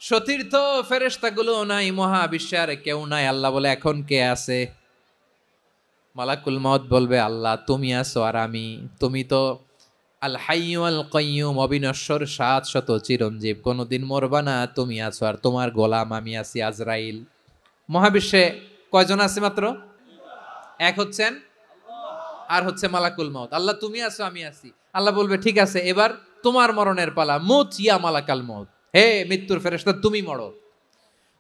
S1: সতীর্থ ফেরেশতাগুলো নাই, মহাবিশ্বে আর কেউ নাই। আল্লাহ বলে এখন কে আছে? মালাকুল মাউত বলবে আল্লাহ তুমি আছো আর আমি। তুমি তো আল হাইয়্যু আল কাইয়্যুম, অবিনশ্বর, শাশ্বত, চিরঞ্জীব, কোনোদিন মরবা না, তুমি আছো আর তোমার গোলাম আমি আছি আজরাইল। মহাবিশ্বে কয়জন আছে? মাত্র এক হচ্ছেন, আর হচ্ছে মালাকুল মাউত। আল্লাহ তুমি আছো আমি আছি। আল্লাহ বলবে ঠিক আছে এবার তোমার মরণের পালা, মুত ইয়া মালাকাল মাউত, হে মৃত্যুর ফেরেশতা তুমি মরো।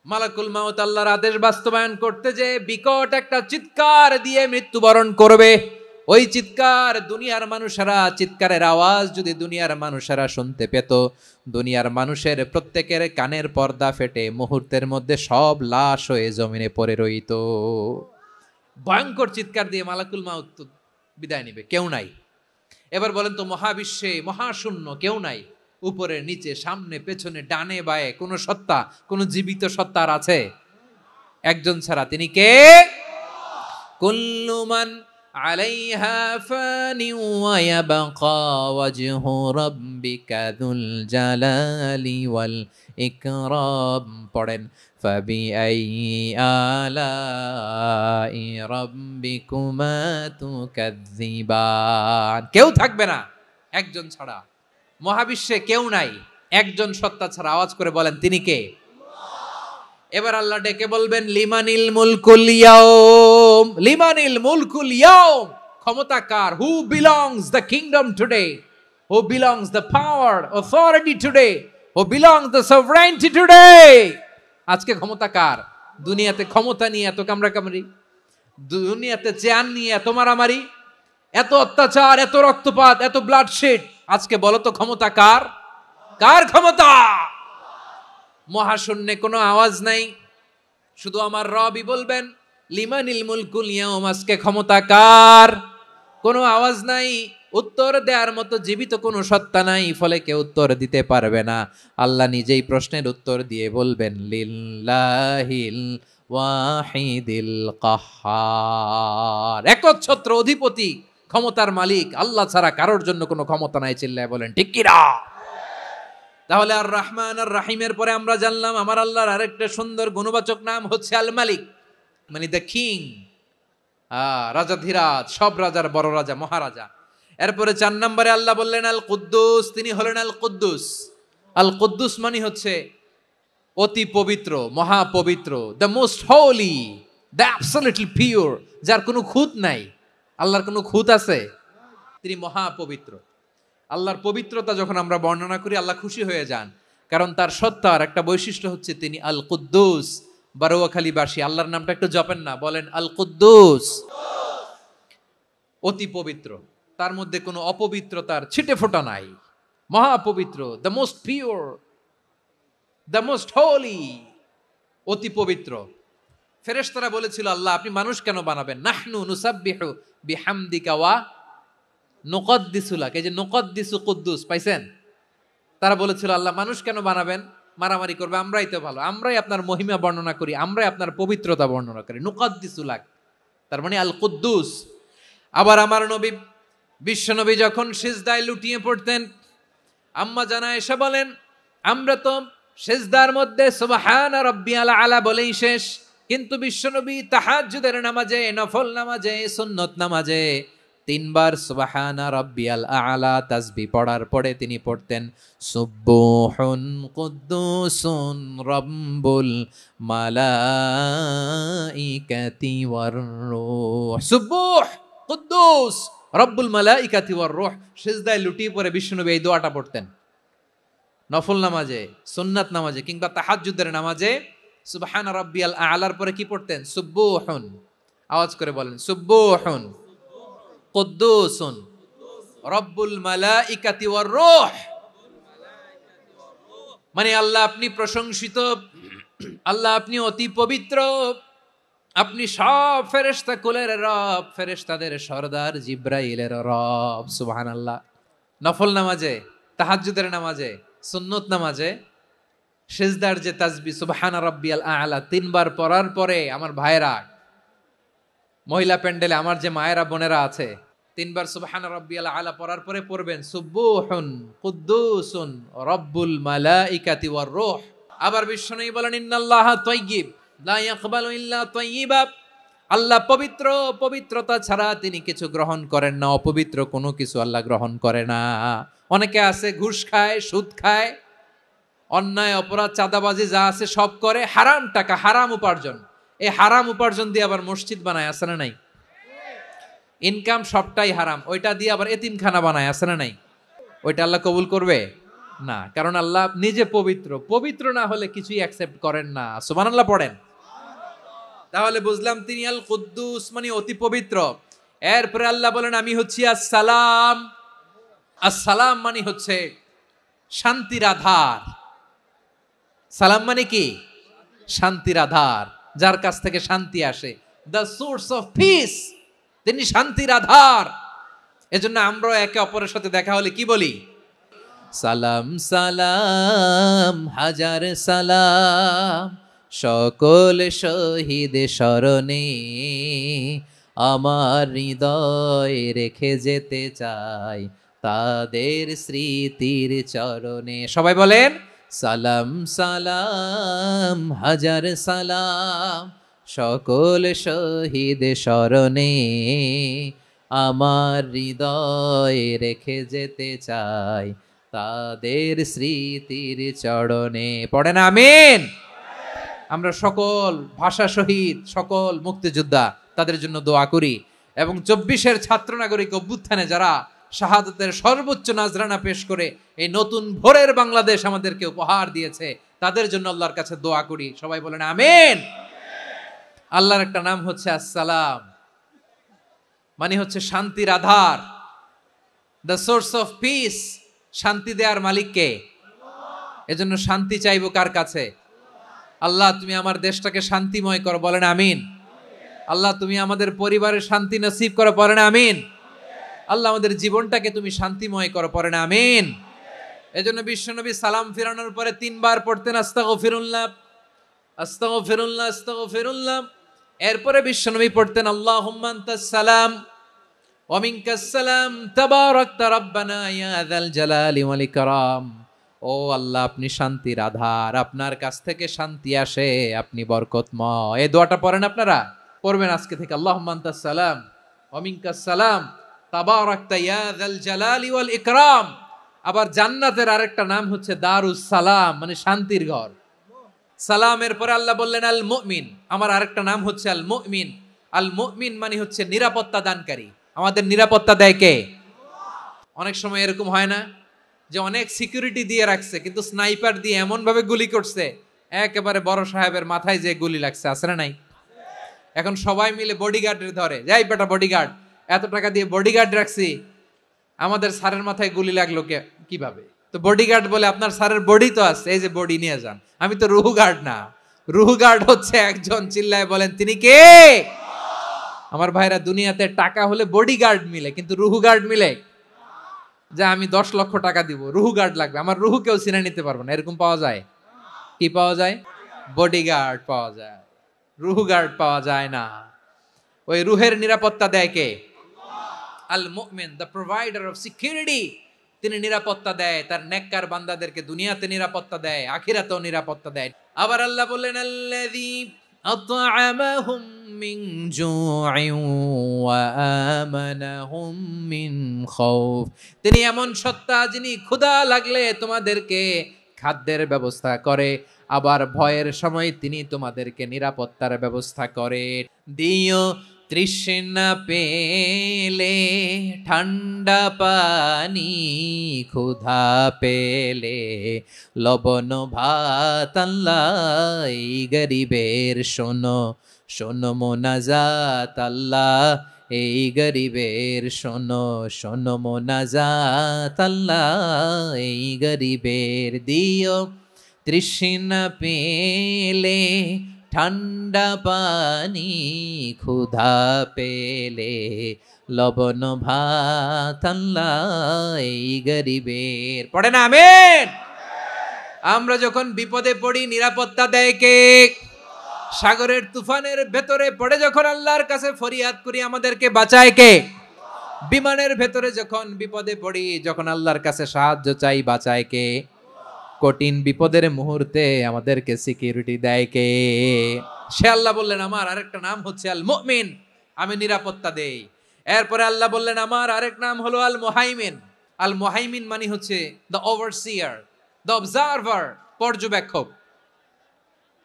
S1: মালাকুল মাউত আল্লাহর আদেশ বাস্তবায়ন করতে যে বিকট একটা চিৎকার দিয়ে মৃত্যুবরণ করবে। ওই চিৎকার দুনিয়ার মানুষেরা, চিৎকারের আওয়াজ যদি দুনিয়ার মানুষেরা শুনতে পেত, দুনিয়ার মানুষের প্রত্যেকের কানের পর্দা ফেটে মুহূর্তের মধ্যে সব লাশ হয়ে জমিনে পড়ে রইত। ভয়ঙ্কর চিৎকার দিয়ে মালাকুল মাউত বিদায় নিবে, কেউ নাই। এবার বলেন তো মহাবিশ্বে মহাশূন্য, কেউ নাই, উপরে নিচে সামনে পেছনে ডানে বায়ে কোনো সত্তা, কোনো জীবিত সত্তার আছে? একজন ছাড়া, তিনি কে? কুল্লু মান আলাইহা ফানি ওয়া ইয়াবকা ওয়াজহু রাব্বিকা যুল জালালি ওয়াল ইকরাম। পড়েন ফাবিআইয়ি আলাই রাব্বিকুমা তুকাযযিবান। কেউ থাকবে না একজন ছাড়া, মহাবিশ্বে কেউ নাই একজন সত্তা ছাড়া। আওয়াজ করে বলেন তিনি কে? এবার আল্লাহ ডেকে বলবেন লিমানিল মুলকুল ইয়াউম, লিমানিল মুলকুল ইয়াউম, ক্ষমতা কার? Who belongs the kingdom today, who belongs the power authority today, who belongs the sovereignty today. আজকে ক্ষমতা কার? দুনিয়াতে ক্ষমতা নিয়ে এত কামড়াকামড়ি, দুনিয়াতে চেয়ার নিয়ে এত মারামারি, এত অত্যাচার, এত রক্তপাত, এত ব্লাডশেড, আজকে বলো তো ক্ষমতা কার? কার ক্ষমতা? মহাশূন্যে কোনো আওয়াজ নাই, শুধু আমার রবই বলবেন লিমানিল মুলকুল ইয়াউম, আজকে ক্ষমতা কার? কোনো আওয়াজ নাই, উত্তর দেওয়ার মতো জীবিত কোনো সত্তা নাই, ফলে কেউ উত্তর দিতে পারবে না। আল্লাহ নিজেই প্রশ্নের উত্তর দিয়ে বলবেন লিল্লাহিল ওয়াহিদিল কাহ্হার, একচ্ছত্র অধিপতি, ক্ষমতার মালিক আল্লাহ ছাড়া কারোর জন্য কোনো ক্ষমতা নাই, চিল্লায় বলেন ঠিক কি না? তাহলে আর রহমান আর রাহিমের পরে আমরা জানলাম আমার আল্লাহর আরেকটা সুন্দর গুণবাচক নাম হচ্ছে আল মালিক, মানে দ্য কিং, রাজাধিরাজ, সব রাজার বড় রাজা, মহারাজা। এরপরে 4 নম্বরে আল্লাহ বললেন আল কুদ্দুস, তিনি হলেন আল কুদ্দুস। আল কুদ্দুস মানে হচ্ছে অতি পবিত্র, মহাপবিত্র, the most holy, the absolutely pure, যার কোনো খুঁত নাই। আল্লাহর কোনো খুঁত আছে? তিনি মহাপবিত্র। আল্লাহর পবিত্রতা যখন আমরা বর্ণনা করি আল্লাহ খুশি হয়ে যান, কারণ তার সত্তার একটা বৈশিষ্ট্য হচ্ছে তিনি আল কুদ্দুস। বারোয়াখালীবাসী আল্লাহর নামটা একটু জপেন না, বলেন আল কুদ্দুস, অতি পবিত্র, তার মধ্যে কোনো অপবিত্রতার ছিটে ফোঁটা নাই, মহাপবিত্র, the most pure, the most holy, অতি পবিত্র। ফেরেশতারা বলেছিল আল্লাহ আপনি মানুষ কেন বানাবেন? নাহনু নুসাব্বিহু বিহামদিকা ওয়া নুকদ্দিসু লাক, এই যে নুকদ্দিসু কুদ্দুস পাইছেন? তারা বলেছিল আল্লাহ মানুষ কেন বানাবেন, মারামারি করবে, আমরাই তো ভালো, আমরাই আপনার মহিমা বর্ণনা করি, আমরাই আপনার পবিত্রতা বর্ণনা করি, নুকদ্দিসু লাক, তার মানে আল কুদ্দুস। আবার আমার নবী বিশ্বনবী যখন সিজদায় লুটিয়ে পড়তেন, আম্মা জানা এসে বলেন আমরা তো সিজদার মধ্যে সুবহানা রাব্বিয়াল আলা বলেই শেষ, কিন্তু বিশ্বনবী তাহাজ্জুদের নামাজে, নফল নামাজে, সুন্নত নামাজে 3 বার সুবহানা রাব্বিয়াল আলা তাসবিহ পড়ার পরে তিনি পড়তেন সুবহুন কুদ্দুসুন রাব্বুল মালাইকাতি ওয়ার রূহ, সুবহ কুদ্দুস রব্বুল মালাইকাতি ওয়ার রূহ। সিজদায় লুটিয়ে পড়ে বিশ্বনবী এই দোয়াটা পড়তেন নফল নামাজে, সুন্নাত নামাজে কিংবা তাহাজ্জুদের নামাজে। সুবহান রাব্বিয়াল আলার পরে কি পড়তেন? সুবহুন, আওয়াজ করে বলেন সুবহুন কুদ্দুসুন রব্বুল মালাইকাতি ওয়ার রূহ, মানে আল্লাহ আপনি প্রশংসিত, আল্লাহ আপনি অতি পবিত্র, আপনি সব ফেরেশতা কুলের রব, ফেরেশতাদের সরদার জিব্রাইলের রব। সুবহানাল্লাহ। নফল নামাজে, তাহাজ্জুদের নামাজে, সুন্নত নামাজে সিজদার যে তাসবিহ সুবহান রাব্বিয়াল আলা 3 বার পড়ার পরে আমার ভাইরা, মহিলা প্যান্ডেলে আমার যে মায়েরা বোনেরা আছে, 3 বার সুবহান রাব্বিয়াল আলা পড়ার পরে পড়বেন সুবহুন কুদ্দুসুন রব্বুল মালাইকাতি ওয়ার রূহ। আবার বিশ্বনবী বলেন ইন্নাল্লাহা তাইয়্যিব লা ইয়াকবালু ইল্লা তাইয়্যিবা, আল্লাহ পবিত্র, পবিত্রতা ছাড়া তিনি কিছু গ্রহণ করেন না, অপবিত্র কোনো কিছু আল্লাহ গ্রহণ করে না। অনেকে আছে ঘুষ খায়, সুদ খায়, অন্যায় অপরাধ চাঁদাবাজি যা আছে সব করে, হারাম টাকা, হারাম উপার্জন, এই হারাম উপার্জন দিয়ে আবার মসজিদ বানায়, আছে না নাই? ইনকাম সবটাই হারাম, ওইটা দিয়ে আবার এতিমখানা বানায়, আছে না নাই? ওইটা আল্লাহ কবুল করবে না, কারণ আল্লাহ নিজে পবিত্র, পবিত্র না হলে কিছুই অ্যাকসেপ্ট করেন না। সুবহানাল্লাহ পড়েন। তাহলে বুঝলাম তিনি আল কুদ্দুস মানে অতি পবিত্র। এরপরে আল্লাহ বলেন আমি হচ্ছি আসসালাম। আসসালাম মানে হচ্ছে শান্তির আধার। সালাম মানে কি? শান্তির আধার, যার কাছ থেকে শান্তি আসে, দ্য সোর্স অফ পিস, তিনি শান্তির আধার। এজন্য আমরা একে অপরের সাথে দেখা হলে কি বলি? সালাম সালাম হাজার সালাম, সকল শহীদ স্মরণে আমার হৃদয় রেখে যেতে চাই তাদের স্মৃতির চরণে। সবাই বলেন সালাম সালাম হাজার সালাম, সকল শহীদ স্মরণে আমার হৃদয় রেখে যেতে চাই তাদের স্মৃতির চরণে। পড়েন আমিন। আমরা সকল ভাষা শহীদ, সকল মুক্তিযোদ্ধা তাদের জন্য দোয়া করি, এবং 24-এর ছাত্র নাগরিক অভ্যুত্থানে যারা শাহাদাতের সর্বোচ্চ নাজরানা পেশ করে এই নতুন ভোরের বাংলাদেশ আমাদেরকে উপহার দিয়েছে, তাদের জন্য আল্লাহর কাছে দোয়া করি। সবাই বলেন আমিন। আল্লাহর একটা নাম হচ্ছে আসসালাম, মানে হচ্ছে শান্তির আধার, দ্য সোর্স অফ পিস। শান্তি দেওয়ার মালিক কে? এজন্য শান্তি চাইবো কার কাছে? আল্লাহ তুমি আমার দেশটাকে শান্তিময় করো, বলেন আমিন। আল্লাহ তুমি আমাদের পরিবারের শান্তি নসিব করো, পড়েন আমিন। আল্লাহ আমাদের জীবনটাকে তুমি শান্তিময় করো, পড়েন আমিন। এজন্য বিশ্বনবী সালাম ফিরানোর পরে 3 বার পড়তেন আস্তাগফিরুল্লাহ আস্তাগফিরুল্লাহ আস্তাগফিরুল্লাহ। এরপরে বিশ্বনবী পড়তেন আল্লাহুম্মা আনতাস সালাম ওয়া মিনকাস সালাম তাবারাকতা রাব্বানা ইয়া যাল জালালি ওয়াল ইকরাম। ও আল্লাহ, আপনি শান্তির আধার, আপনার কাছ থেকে শান্তি আসে, আপনি বরকতময়। এই দোয়াটা পড়েন আপনারা, পড়বেন আজকে থেকে। আল্লাহুম্মা আনতাস সালাম ওয়া মিনকাস সালাম তাবারাকতা ইয়া যাল জালালি ওয়াল ইকরাম। আবার জান্নাতের আরেকটা নাম হচ্ছে দারুস সালাম, মানে শান্তির ঘর। সালামের পরে আল্লাহ বললেন আল মুমিন, আমার আরেকটা নাম হচ্ছে আল মুমিন। আল মুমিন মানে হচ্ছে নিরাপত্তা দানকারী। আমাদের নিরাপত্তা দেয় কে? অনেক সময় এরকম হয় না যে অনেক সিকিউরিটি দিয়ে রাখছে, কিন্তু স্নাইপার দিয়ে এমন ভাবে গুলি করছে একেবারে বড় সাহেবের মাথায় যে গুলি লাগছে, আছে না নাই? এখন সবাই মিলে বডিগার্ডের ধরে, যাই বেটা বডিগার্ড, এত টাকা দিয়ে বডিগার্ড রাখছি, আমাদের স্যারের মাথায় গুলি লাগলো কিভাবে? তো বডিগার্ড বলে, আপনার স্যারের বডি তো আছে, এই যে বডি নিয়ে যান, আমি তো রুহু গার্ড না। রুহু গার্ড হচ্ছে একজন, চিল্লায় বলেন তিনি কে? আমার ভাইরা, দুনিয়াতে টাকা হলে বডিগার্ড মিলে, কিন্তু রুহু গার্ড মিলে? যে আমি 10 লক্ষ টাকা দিব, রুহু গার্ড লাগবে, আমার রুহু কেউ চিনে নিতে পারবে না, এরকম পাওয়া যায়? কি পাওয়া যায়? বডিগার্ড পাওয়া যায়, রুহু গার্ড পাওয়া যায় না। ওই রুহের নিরাপত্তা দেয় কে? আল মুমিন, দ্য প্রোভাইডার অফ সিকিউরিটি। তিনি নিরাপত্তা দেয় তার নেককার বান্দাদেরকে, দুনিয়াতে নিরাপত্তা দেয়, আখিরাতেও নিরাপত্তা দেয়। আবার আল্লাহ বললেন আল্লাযী আত'আমাহুম মিন জু'ইন ওয়া আমানাহুম মিন খাউফ। তিনি এমন সত্তা যিনি ক্ষুধা লাগলে তোমাদেরকে খাদ্যের ব্যবস্থা করে, আবার ভয়ের সময় তিনি তোমাদেরকে নিরাপত্তার ব্যবস্থা করে। দিও তৃষ্ণা পেলে ঠান্ডা পানি, ক্ষুধা পেলে লবণ ভাত। আল্লাহ এই গরিবের শোনো শোনো মোনাজাত, আল্লাহ এই গরিবের শোনো শোনো মোনাজাত, আল্লাহ এই গরিবের। দিও তৃষ্ণা পেলে ঠান্ডা পানি, ক্ষুধা পেলে লবণ ভাত, আল্লাহ এই গরিবের। পড়ে না আমিন? আমরা যখন বিপদে পড়ি নিরাপত্তা দেয় কে? সাগরের তুফানের ভেতরে পড়ে যখন আল্লাহর কাছে ফরিয়াদ করি, আমাদেরকে বাঁচায় কে? বিমানের ভেতরে যখন বিপদে পড়ি, যখন আল্লাহর কাছে সাহায্য চাই, বাঁচায় কে? কঠিন বিপদের মুহূর্তে আমাদেরকে সিকিউরিটি দেয় কে? সে আল্লাহ বললেন আমার আরেকটা নাম হচ্ছে আল মুমিন, আমি নিরাপত্তা দেই। এরপরে আল্লাহ বললেন আমার আরেক নাম হলো আল মুহাইমিন। আল মুহাইমিন মানে হচ্ছে দ্য ওভারসিয়ার, দ্য অবজারভার, পর্যবেক্ষক,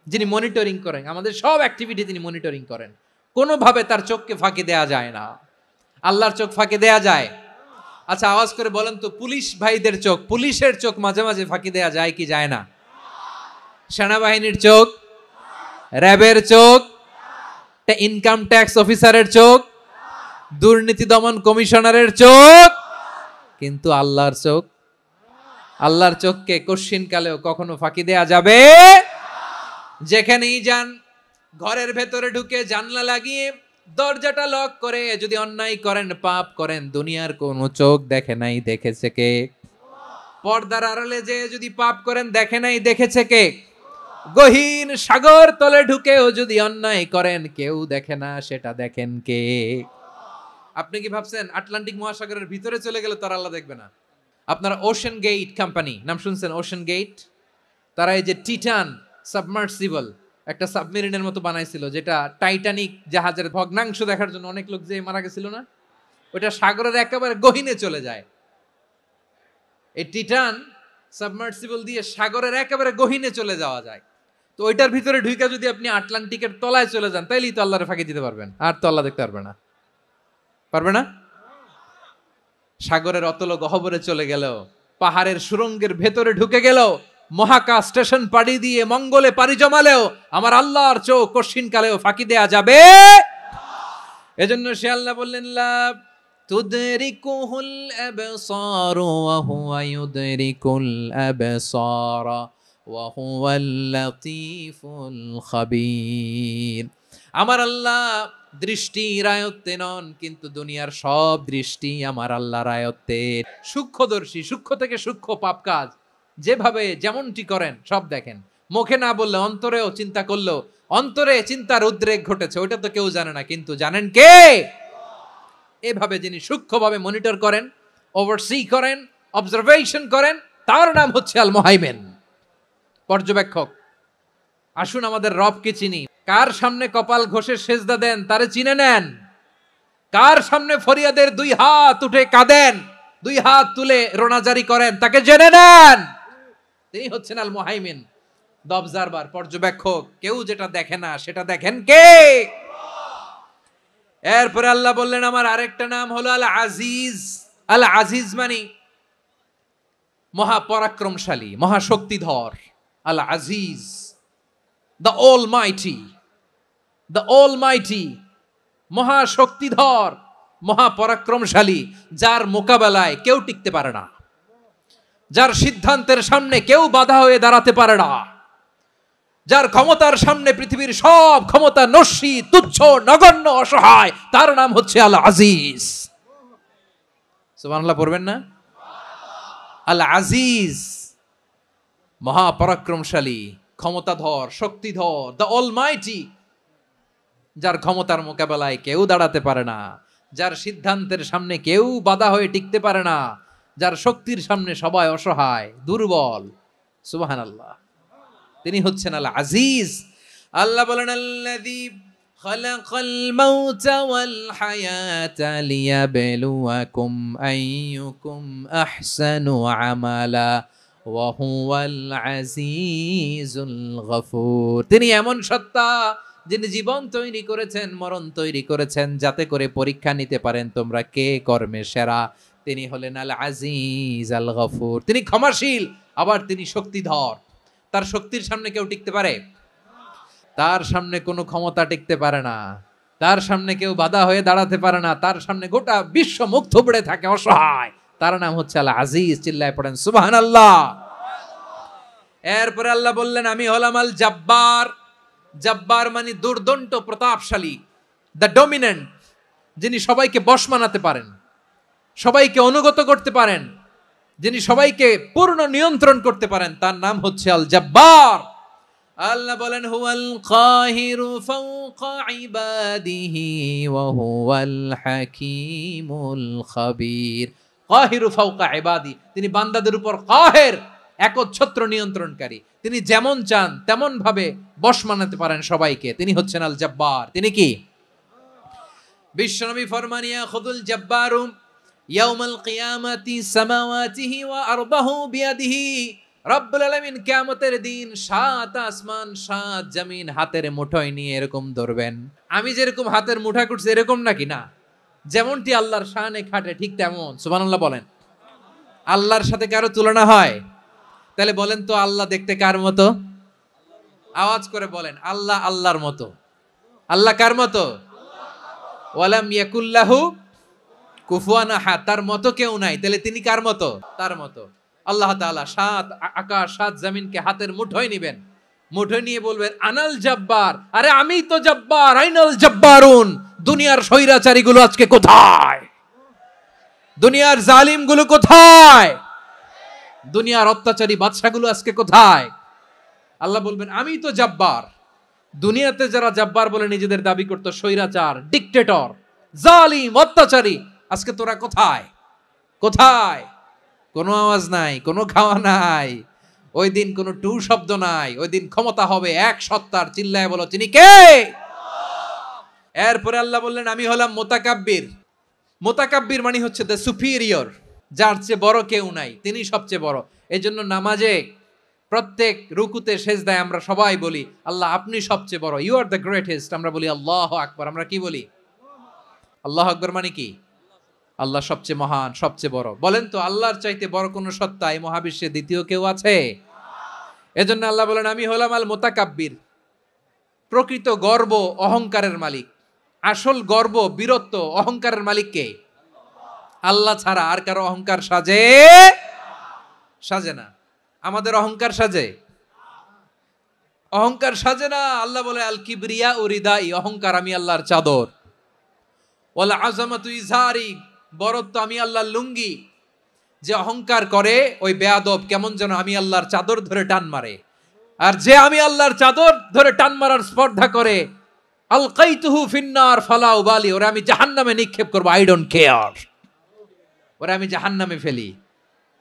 S1: যিনি মনিটরিং করেন আমাদের সব অ্যাক্টিভিটি, তিনি মনিটরিং করেন। কোনোভাবে তার চোখকে ফাঁকি দেয়া যায় না। আল্লাহর চোখ ফাঁকি দেয়া যায়? আচ্ছা আওয়াজ করে বলেন তো, পুলিশ ভাইদের চোখ, পুলিশের চোখ মাঝে মাঝে ফাঁকি দেয়া যায় কি যায় না? সেনাবাহিনীর চোখ, র্যাবের চোখ, ইনকাম ট্যাক্স অফিসারের চোখ, দুর্নীতি দমন কমিশনারের চোখ, কিন্তু আল্লাহর চোখ? আল্লাহর চোখকে কশ্চিন কালেও কখনো ফাঁকি দেয়া যাবে? যেখানেই যান, ঘরের ভেতরে ঢুকে জানলা লাগিয়ে দরজাটা লক করে যদি অন্যায় করেন, পাপ করেন, দুনিয়ার কোনো চোখ দেখে নাই, দেখেছে কে? পর্দার আড়ালে যে যদি পাপ করেন, দেখে নাই, দেখেছে কে? গহীন সাগর তলে ঢুকেও যদি অন্যায় করেন, কেউ দেখে না, সেটা দেখেন কে? আপনি কি ভাবছেন আটলান্টিক মহাসাগরের ভিতরে চলে গেলে তার আল্লাহ দেখবে না? আপনারা ওশান গেট কোম্পানি নাম শুনছেন? ওশান গেট, তারা এই যে টিটান সাবমার্সিবল একটা সাবমেরিনের মতো বানাইছিল, যেটা টাইটানিক জাহাজের ভগ্নাংশ দেখার জন্য অনেক লোক যে মারা গেছিল না, ওটা সাগরের একেবারে গহীনে চলে যায়। এই টিটান সাবমার্সিবল দিয়ে সাগরের একেবারে গহীনে চলে যাওয়া যায়। তো ওইটার ভিতরে ঢুইকা যদি আপনি আটলান্টিকের তলায় চলে যান, তাইলেই তো আল্লাহরে ফাঁকি দিতে পারবেন, আর তো আল্লাহ দেখতে পারবে না। পারবে না? সাগরের অতল গহ্বরে চলে গেলেও, পাহাড়ের সুরঙ্গের ভেতরে ঢুকে গেলেও, মহাকাশ স্টেশন পাড়ি দিয়ে মঙ্গলে পাড়ি জমালেও আমার আল্লাহর চোখ কশ্চিন কালেও ফাঁকি দেয়া যাবে? এজন্য সে আল্লাহ বললেন লা তুদরিকুহুল আবসার ওয়া হুয়া ইউদরিকুল আবসার ওয়া হুয়াল লাতীফুল খাবীর। আমার আল্লাহ দৃষ্টির আয়ত্তে নন, কিন্তু দুনিয়ার সব দৃষ্টি আমার আল্লাহর আয়ত্তে। সূক্ষ্মদর্শী, সূক্ষ্ম থেকে সূক্ষ্ম পাপ কাজ যেভাবে যেমনটি করেন সব দেখেন। মুখে না বললে অন্তরেও চিন্তা করলেও অন্তরে চিন্তার উদ্রেক ঘটেছে, ওইটা তো কেউ জানে না, কিন্তু জানেন কে? এভাবে যিনি সূক্ষ্মভাবে মনিটর করেন, ওভারসি করেন, অবজারভেশন করেন, তার নাম হচ্ছে আল মুহাইমিন, পর্যবেক্ষক। আসুন আমাদের রবকে চিনি। কার সামনে কপাল ঘষে সেজদা দেন তারে চিনে নেন। কার সামনে ফরিয়াদের 2 হাত উঠে কাঁদেন, 2 হাত তুলে রোনাজারি করেন, তাকে জেনে নেন। তিনি হচ্ছেন আল মুহাইমিন, দ্য অবজারভার, পর্যবেক্ষক। কেউ যেটা দেখে না সেটা দেখেন কে? এরপরে আল্লাহ বললেন আমার আরেকটা নাম হলো আল আজিজ। আল আজিজ মানে মহাপরাক্রমশালী, মহাশক্তিধর। আল আজিজ, দ্য অলমাইটি, দ্য অলমাইটি, মহাশক্তিধর, মহাপরাক্রমশালী, যার মোকাবেলায় কেউ টিকতে পারে না, যার সিদ্ধান্তের সামনে কেউ বাধা হয়ে দাঁড়াতে পারে না, যার ক্ষমতার সামনে পৃথিবীর সব ক্ষমতা নস্যি, তুচ্ছ, নগণ্য, অসহায়, তার নাম হচ্ছে আল আজিজ। সুবহানাল্লাহ পড়বেন না? আল আজিজ, মহাপরাক্রমশালী, ক্ষমতাধর, শক্তিধর, দ্য অলমাইটি, যার ক্ষমতার মোকাবেলায় কেউ দাঁড়াতে পারে না, যার সিদ্ধান্তের সামনে কেউ বাধা হয়ে টিকতে পারে না, যার শক্তির সামনে সবাই অসহায়, দুর্বল। সুবহানাল্লাহ, তিনি হচ্ছেন আল আজিজ। আল্লাহ বলেন আল্লাযী খালাকাল মাউতা ওয়াল হায়াতা লিয়াবলুয়াকুম আইয়ুকুম আহসানু আমালা ওয়া হুয়াল আজিজুল গফুর। তিনি এমন সত্তা যিনি জীবন তৈরি করেছেন, মরণ তৈরি করেছেন, যাতে করে পরীক্ষা নিতে পারেন তোমরা কে কর্মে সেরা। তিনি হলেন আল আজিজ আল গফুর। তিনি ক্ষমাশীল, আবার তিনি শক্তিধর। তার শক্তির সামনে কেউ টিকতে পারে? তার সামনে কোনো ক্ষমতা টিকতে পারে না, তার সামনে কেউ বাধা হয়ে দাঁড়াতে পারে না, তার সামনে গোটা বিশ্ব মুখ থুবড়ে থাকে, অসহায়। তার নাম হচ্ছে আল আজিজ। চিল্লায় পড়েন সুবহানাল্লাহ। এরপরে আল্লাহ বললেন আমি হলাম আল জব্বার। জব্বার মানে দুর্দণ্ড, প্রতাপশালী, দ্য ডমিনেন্ট, যিনি সবাইকে বশ মানাতে পারেন, সবাইকে অনুগত করতে পারেন, যিনি সবাইকে পূর্ণ নিয়ন্ত্রণ করতে পারেন, তার নাম হচ্ছে আল জব্বার। আল্লাহ বলেন হুয়াল কাহিরু ফাওকা ইবাদিহি ওয়া হুয়াল হাকীমুল খাবীর। কাহিরু ফাওকা ইবাদি, তিনি বান্দাদের উপর কাহের, একচ্ছত্র নিয়ন্ত্রণকারী। তিনি যেমন চান তেমন ভাবে বশ মানাতে পারেন সবাইকে। তিনি হচ্ছেন আল জব্বার। তিনি কি? বিশ্বনবী ফরমান ইয়াখুদুল জব্বারু ইয়াউমাল কিয়ামাতি সামাওয়াতিহি ওয়া আরবাহু বিয়াদিহি। রব্বুল আলামিন কিয়ামতের দিন 7 আসমান 7 জমিন হাতের মুঠোয় নিয়ে এরকম ধরবেন। আমি যেরকম হাতের মুঠা করছি এরকম নাকি? না, যেমনটি আল্লাহর শানে খাটে ঠিক তেমন। সুবহানাল্লাহ বলেন। আল্লাহর সাথে কারো তুলনা হয়? তাহলে বলেন তো আল্লাহ দেখতে কার মতো? আওয়াজ করে বলেন আল্লাহ আল্লাহর মতো। আল্লাহ কার মতো? ওয়ালাম ইয়াকুল্লাহু কুফুয়ান আহাদ, তার মতো কেউ নাই। তাহলে তিনি কার মতো? তার মতো। আল্লাহ তাআলা 7 আকাশ 7 জমিনকে হাতের মুঠোয় নেবেন, মুঠোয় নিয়ে বলবেন আনাল জব্বার। আরে আমি তো জব্বার, আইনাল জব্বারুন। দুনিয়ার স্বৈরাচারী গুলো আজকে কোথায়? দুনিয়ার জালিম গুলো কোথায়? দুনিয়ার অত্যাচারী বাদশাগুলো আজকে কোথায়? আল্লাহ বলবেন আমি তো জব্বার। দুনিয়াতে যারা জব্বার বলে নিজেদের দাবি করত, স্বৈরাচার, ডিক্টেটর, জালিম, অত্যাচারী, আজকে তোরা কোথায়? কোথায়? কোনো আওয়াজ নাই, কোনো খাওয়া নাই, ওই দিন কোনো টু শব্দ নাই। ওই দিন ক্ষমতা হবে এক সত্তার। চিল্লায় বলো তিনি কে? এরপরে আল্লাহ বললেন আমি হলাম মুতাকাব্বির। মুতাকাব্বির মানে হচ্ছে দ্য সুপিরিয়র, যার চেয়ে বড় কেউ নাই, তিনি সবচেয়ে বড়। এই জন্য নামাজে প্রত্যেক রুকুতে সেজদায় আমরা সবাই বলি আল্লাহ আপনি সবচেয়ে বড়, ইউ আর দ্য গ্রেটেস্ট। আমরা বলি আল্লাহু আকবার। আমরা কি বলি? আল্লাহু আকবার মানে কি? আল্লাহ সবচেয়ে মহান, সবচেয়ে বড়। বলেন তো আল্লাহর চাইতে বড় কোন সত্তা এই মহাবিশ্বে দ্বিতীয় কেউ আছে? এজন্য আল্লাহ বলেন আমি হলাম আল মুতাকাব্বির। প্রকৃত গর্ব অহংকারের মালিক। আসল গর্ব, বীরত্ব, অহংকারের মালিক কে? আল্লাহ ছাড়া আর কারো অহংকার সাজে? সাজে না। আমাদের অহংকার সাজে? অহংকার সাজে না। আল্লাহ বলে আল কিবরিয়া ও রিদাই, অহংকার আমি আল্লাহর চাদর। ওয়াল আযামাতু ইজারি, বরত্ব আমি আল্লাহর লুঙ্গি। যে অহংকার করে ওই বেয়াদব কেমন যেন আমি আল্লাহর চাদর ধরে টান মারে। আর যে আমি আল্লাহর চাদর ধরে টান মারার স্পর্ধা করে আলকাইতুহু ফিন্নার ফালা উবালি, ওরা আমি জাহান্নামে নিক্ষেপ করব, আই ডোন্ট কেয়ার, ওরা আমি জাহান্নামে ফেলি।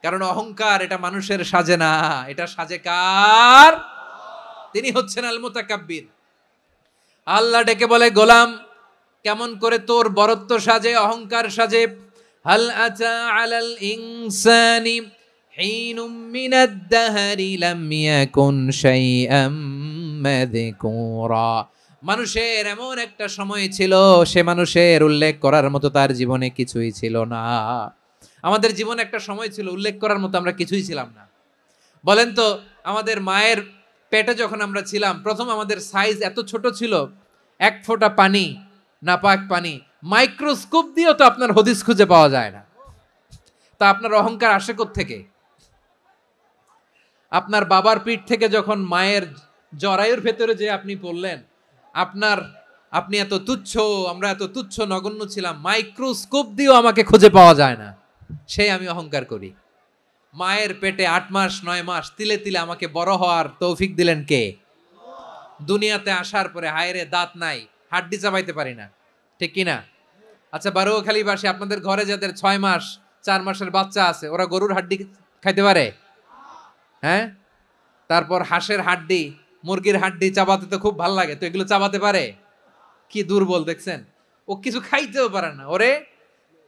S1: কারণ অহংকার এটা মানুষের সাজে না, এটা সাজে কার? তিনি হচ্ছেন আল মুতাকাব্বির। আল্লাহ ডেকে বলে, গোলাম কেমন করে তোর বরত্ব সাজে, অহংকার সাজে? হাল আতা আলাল ইনসানি হিনুম মিনাদ দাহরি লাম ইয়াকুন শাইআম মাযকুরা। মানুষের এমন একটা সময় ছিল, সে মানুষের উল্লেখ করার মতো তার জীবনে কিছুই ছিল না। আমাদের জীবনে একটা সময় ছিল উল্লেখ করার মতো আমরা কিছুই ছিলাম না। বলেন তো, আমাদের মায়ের পেটে যখন আমরা ছিলাম, প্রথম আমাদের সাইজ এত ছোট ছিল, এক ফোঁটা পানি, নাপাক পানি, মাইক্রোস্কোপ দিয়েও তো আপনার হদিস খুঁজে পাওয়া যায় না। তা আপনার অহংকার আসে কোত্থেকে? আপনার বাবার পিঠ থেকে যখন মায়ের জরায়ুর ভেতরে যে আপনি পড়লেন, আপনি এত তুচ্ছ, আমরা এত তুচ্ছ নগণ্য ছিলাম, মাইক্রোস্কোপ দিয়েও আমাকে খুঁজে পাওয়া যায় না, সেই আমি অহংকার করি। মায়ের পেটে 8 মাস 9 মাস তিলে তিলে আমাকে বড় হওয়ার তৌফিক দিলেন কে? দুনিয়াতে আসার পরে হায়রে দাঁত নাই, হাড্ডি চাবাইতে পারি না, ঠিক কিনা? আচ্ছা, বারোখালীবাসী, আপনাদের ঘরে যাদের 6 মাস 4 মাসের বাচ্চা আছে, ওরা গরুর হাড্ডি খাইতে পারে? হ্যাঁ। তারপর হাঁসের হাড্ডি, মুরগির হাড্ডি চাবাতে তো খুব ভাল লাগে, তো এগুলো চাবাতে পারে? কি দুর্বল দেখছেন, ও কিছু খাইতেও পারে না। ওরে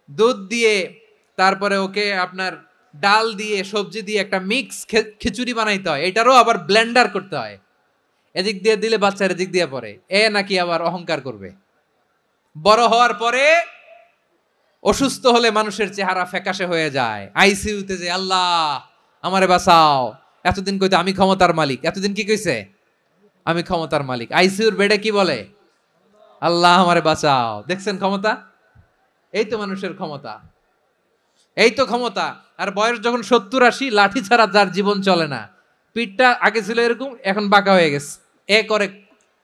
S1: দুধ দিয়ে, তারপরে ওকে আপনার ডাল দিয়ে, সবজি দিয়ে একটা মিক্স খিচুড়ি বানাইতে হয়, এটারও আবার ব্লেন্ডার করতে হয়। এদিক দিয়ে দিলে বাচ্চার এদিক দিয়ে পড়ে, এ নাকি আবার অহংকার করবে। বড় হওয়ার পরে অসুস্থ হলে মানুষের চেহারা ফ্যাকাশে হয়ে যায়, আইসিইউতে যে আল্লাহ আমারে বাঁচাও, এতদিন কইতে আমি ক্ষমতার মালিক, এতদিন কি কইছে? আমি ক্ষমতার মালিক। আইসিইউর বেডে কি বলে? আল্লাহ আমারে বাঁচাও। দেখছেন ক্ষমতা? এই তো মানুষের ক্ষমতা, এই তো ক্ষমতা। আর বয়স যখন 70-80, লাঠি ছাড়া যার জীবন চলে না। পিঠটা আগে ছিল এরকম, এখন বাঁকা হয়ে গেছে। এ করে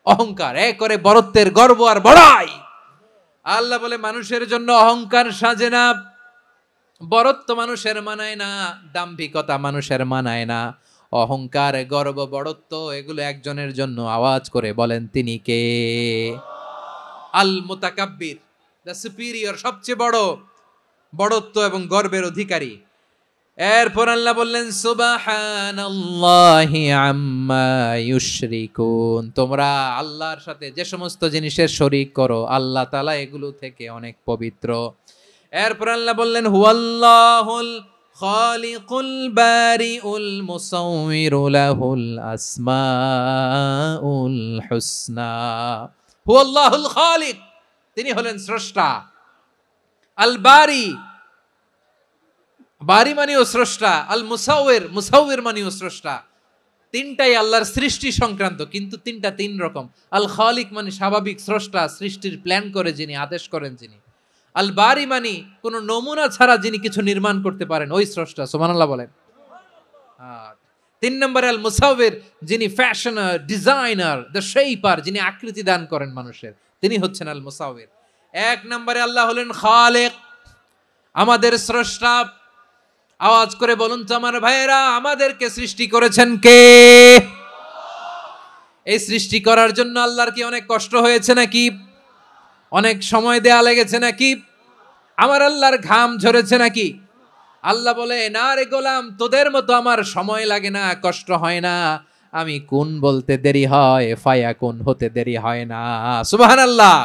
S1: অহংকার, এ করে বরত্বের গর্ব আর বড়াই। আল্লাহ বলে মানুষের জন্য অহংকার সাজে না, বরত্ব মানুষের মানায় না, দাম্ভিকতা মানুষের মানায় না। অহংকার, গর্ব, বড়ত্ব এগুলো একজনের জন্য। আওয়াজ করে বলেন তিনি কে? আল মুতাকাব্বির, দ্য সুপিরিয়র, সবচেয়ে বড় বড়ত্ব এবং গর্বের অধিকারী। এরপর আল্লাহ বললেন সুবহানাল্লাহি আম্মা ইউশরিকুন। তোমরা আল্লাহর সাথে যে সমস্ত জিনিসের শরীক করো, আল্লাহ তাআলা এগুলো থেকে অনেক পবিত্র। এরপর আল্লাহ বললেন হুয়াল্লাহুল খালিকুল বারিউল মুসাউমিরু লাহুল আসমাউল হুসনা। হুয়াল্লাহুল খালিক, তিনি হলেন স্রষ্টা। আল বারি, বারি মানেও স্রষ্টা। আল মুসাউইর, মুসাউইর মানেও স্রষ্টা। তিনটাই আল্লাহর সৃষ্টি সংক্রান্ত, কিন্তু তিনটা তিন রকম। আল খালিক মানে স্বাভাবিক স্রষ্টা, সৃষ্টির প্ল্যান করে যিনি, আদেশ করেন যিনি। আল বারি মানে কোন নমুনা ছাড়া যিনি কিছু নির্মাণ করতে পারেন, ওই স্রষ্টা। সুবহানাল্লাহ বলেন। 3 নম্বরে আল মুসাউইর, যিনি ফ্যাশনার, ডিজাইনার, দ্য শেপার, যিনি আকৃতি দান করেন মানুষের, তিনি হচ্ছেন আল মুসাউইর। 1 নম্বরে আল্লাহ হলেন খালেক, আমাদের স্রষ্টা। আওয়াজ করে বলুন তো আমার ভাইয়েরা, আমাদেরকে সৃষ্টি করেছেন কে? এই সৃষ্টি করার জন্য আল্লাহর কি অনেক কষ্ট হয়েছে নাকি? অনেক সময় দেয়া লেগেছে নাকি? আমার আল্লাহর ঘাম ঝরেছে নাকি? আল্লাহ বলে, না রে গোলাম, তোদের মতো আমার সময় লাগে না, কষ্ট হয় না। আমি কোন বলতে দেরি হয়, ফায়াকুন হতে দেরি হয় না। সুবহানাল্লাহ।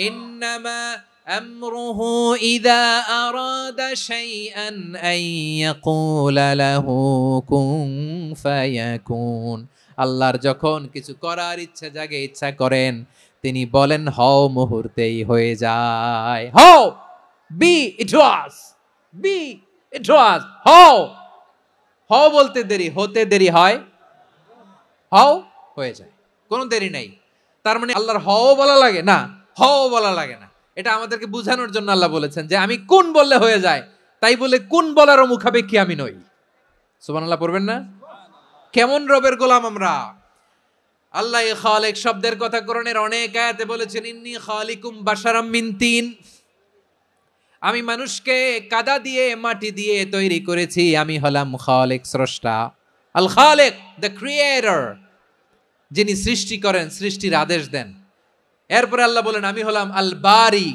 S1: ইন্নামা আমরুহু ইযা আরাদা শাইআন আন ইয়াকুলা লাহু কুন ফায়াকুন। আল্লাহর যখন কিছু করার ইচ্ছা জাগে, ইচ্ছা করেন, তিনি বলেন হও, মুহূর্তেই হয়ে যায়। হও, বি ইট ওয়াজ, বি ইট ওয়াজ। হও, হও বলতে দেরি, হতে দেরি হয়, হও হয়ে যায়, কোনো দেরি নাই। তার মানে আল্লাহর হও বলা লাগে না, হও বলা লাগে না। এটা আমাদেরকে বোঝানোর জন্য আল্লাহ বলেছেন যে আমি কোন বললে হয়ে যায়, তাই বলে কোন বলারও মুখাপেক্ষী আমি নই। সুবহানাল্লাহ পড়বেন না? কেমন রবের গোলাম আমরা। আল্লাহ খালিক শব্দের কথা কোরআনের অনেক আয়াতে বলেছেন, ইন্নী খালিকুম বাশারাম মিন তিন, আমি মানুষকে কাদা দিয়ে, মাটি দিয়ে তৈরি করেছি, আমি হলাম খালিক, স্রষ্টা। আল খালিক, দ্য ক্রিয়েটর, যিনি সৃষ্টি করেন, সৃষ্টির আদেশ দেন। এরপরে আল্লাহ বলেন আমি হলাম আল বারি।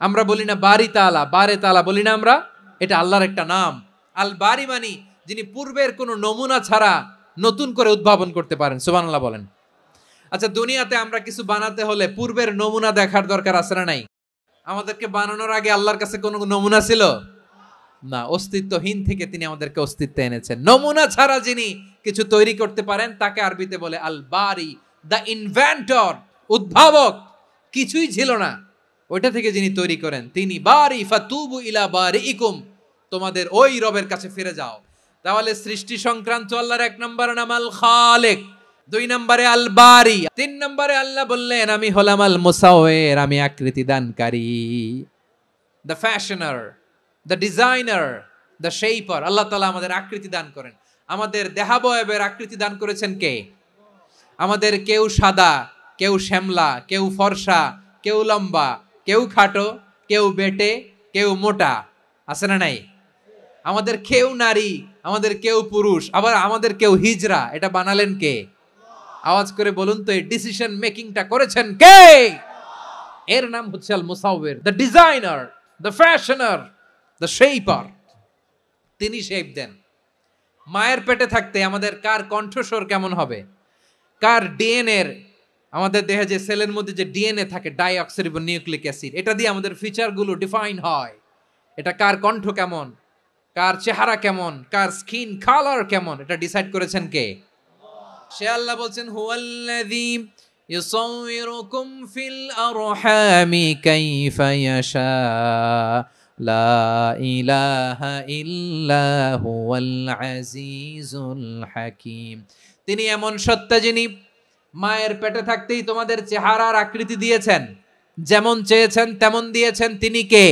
S1: আমরা বলি না বারি তাআলা, বারে তাআলা বলি না আমরা, এটা আল্লাহর একটা নাম। আল বারি মানে যিনি পূর্বের কোনো নমুনা ছাড়া নতুন করে উদ্ভাবন করতে পারেন। সুবহানাল্লাহ বলেন। আচ্ছা, দুনিয়াতে আমরা কিছু বানাতে হলে পূর্বের নমুনা দেখার দরকার আছে না নাই? আমাদেরকে বানানোর আগে আল্লাহর কাছে কোনো নমুনা ছিল না, অস্তিত্বহীন থেকে তিনি আমাদেরকে অস্তিত্বে এনেছেন। নমুনা ছাড়া যিনি কিছু তৈরি করতে পারেন তাকে আরবিতে বলে আল বারি, দ্য ইনভেন্টর, উদ্ভাবক। কিছুই ছিল না, ওইটা থেকে যিনি তৈরি করেন তিনি বারি। ফাতুবু ইলা বারিইকুম, তোমাদের ওই রবের কাছে ফিরে যাও। তাহলে সৃষ্টি সংক্রান্ত আল্লাহর এক নম্বর নাম আল খালেক, 2 নম্বরে আল বারি, 3 নম্বরে আল্লাহ বললেন আমি হলাম আল মুসাওয়ির, আমি আকৃতি দানকারী, the fashioner, the designer, the shaper. Allah তাআলা আমাদের আকৃতি দান করেন। আমাদের দেহাবয়বের আকৃতি দান করেছেন কে? আমাদের কেউ সাদা, কেউ শ্যামলা, কেউ ফর্সা, কেউ লম্বা, কেউ খাটো, কেউ বেটে, কেউ মোটা, আছে না নাই? আমাদের কেউ নারী, আমাদের কেউ পুরুষ, আবার আমাদের কেউ হিজড়া। এটা বানালেন কে? আওয়াজ করে বলুন তো, এই ডিসিশন মেকিংটা করেছেন কে? এর নাম হচ্ছে আল মুসাওয়ির, the designer, the fashioner, the shaper. তিনি শেপ দেন। মায়ের পেটে থাকতে আমাদের কার কণ্ঠস্বর কেমন হবে, কার ডিএনএর, আমাদের দেহে যে সেলের মধ্যে যে ডিএনএ থাকে, ডাইঅক্সিরিবো নিউক্লিক অ্যাসিড, এটা দিয়ে আমাদের ফিচারগুলো ডিফাইন হয়। এটা কার কণ্ঠ কেমন, কার চেহারা কেমন, কার স্কিন কালার কেমন, এটা ডিসাইড করেছেন কে? সে আল্লাহ বলছেন হুয়াল্লাযী ইউসাউয়িরুকুম ফিল আরহামি কাইফা ইয়াশা লা ইলাহা ইল্লা হুয়াল আজিজুল হাকীম। তিনি এমন সত্তা যিনি মায়ের পেটে থাকতেই তোমাদের চেহারার আকৃতি দিয়েছেন, যেমন চেয়েছেন তেমন দিয়েছেন। তিনি কে?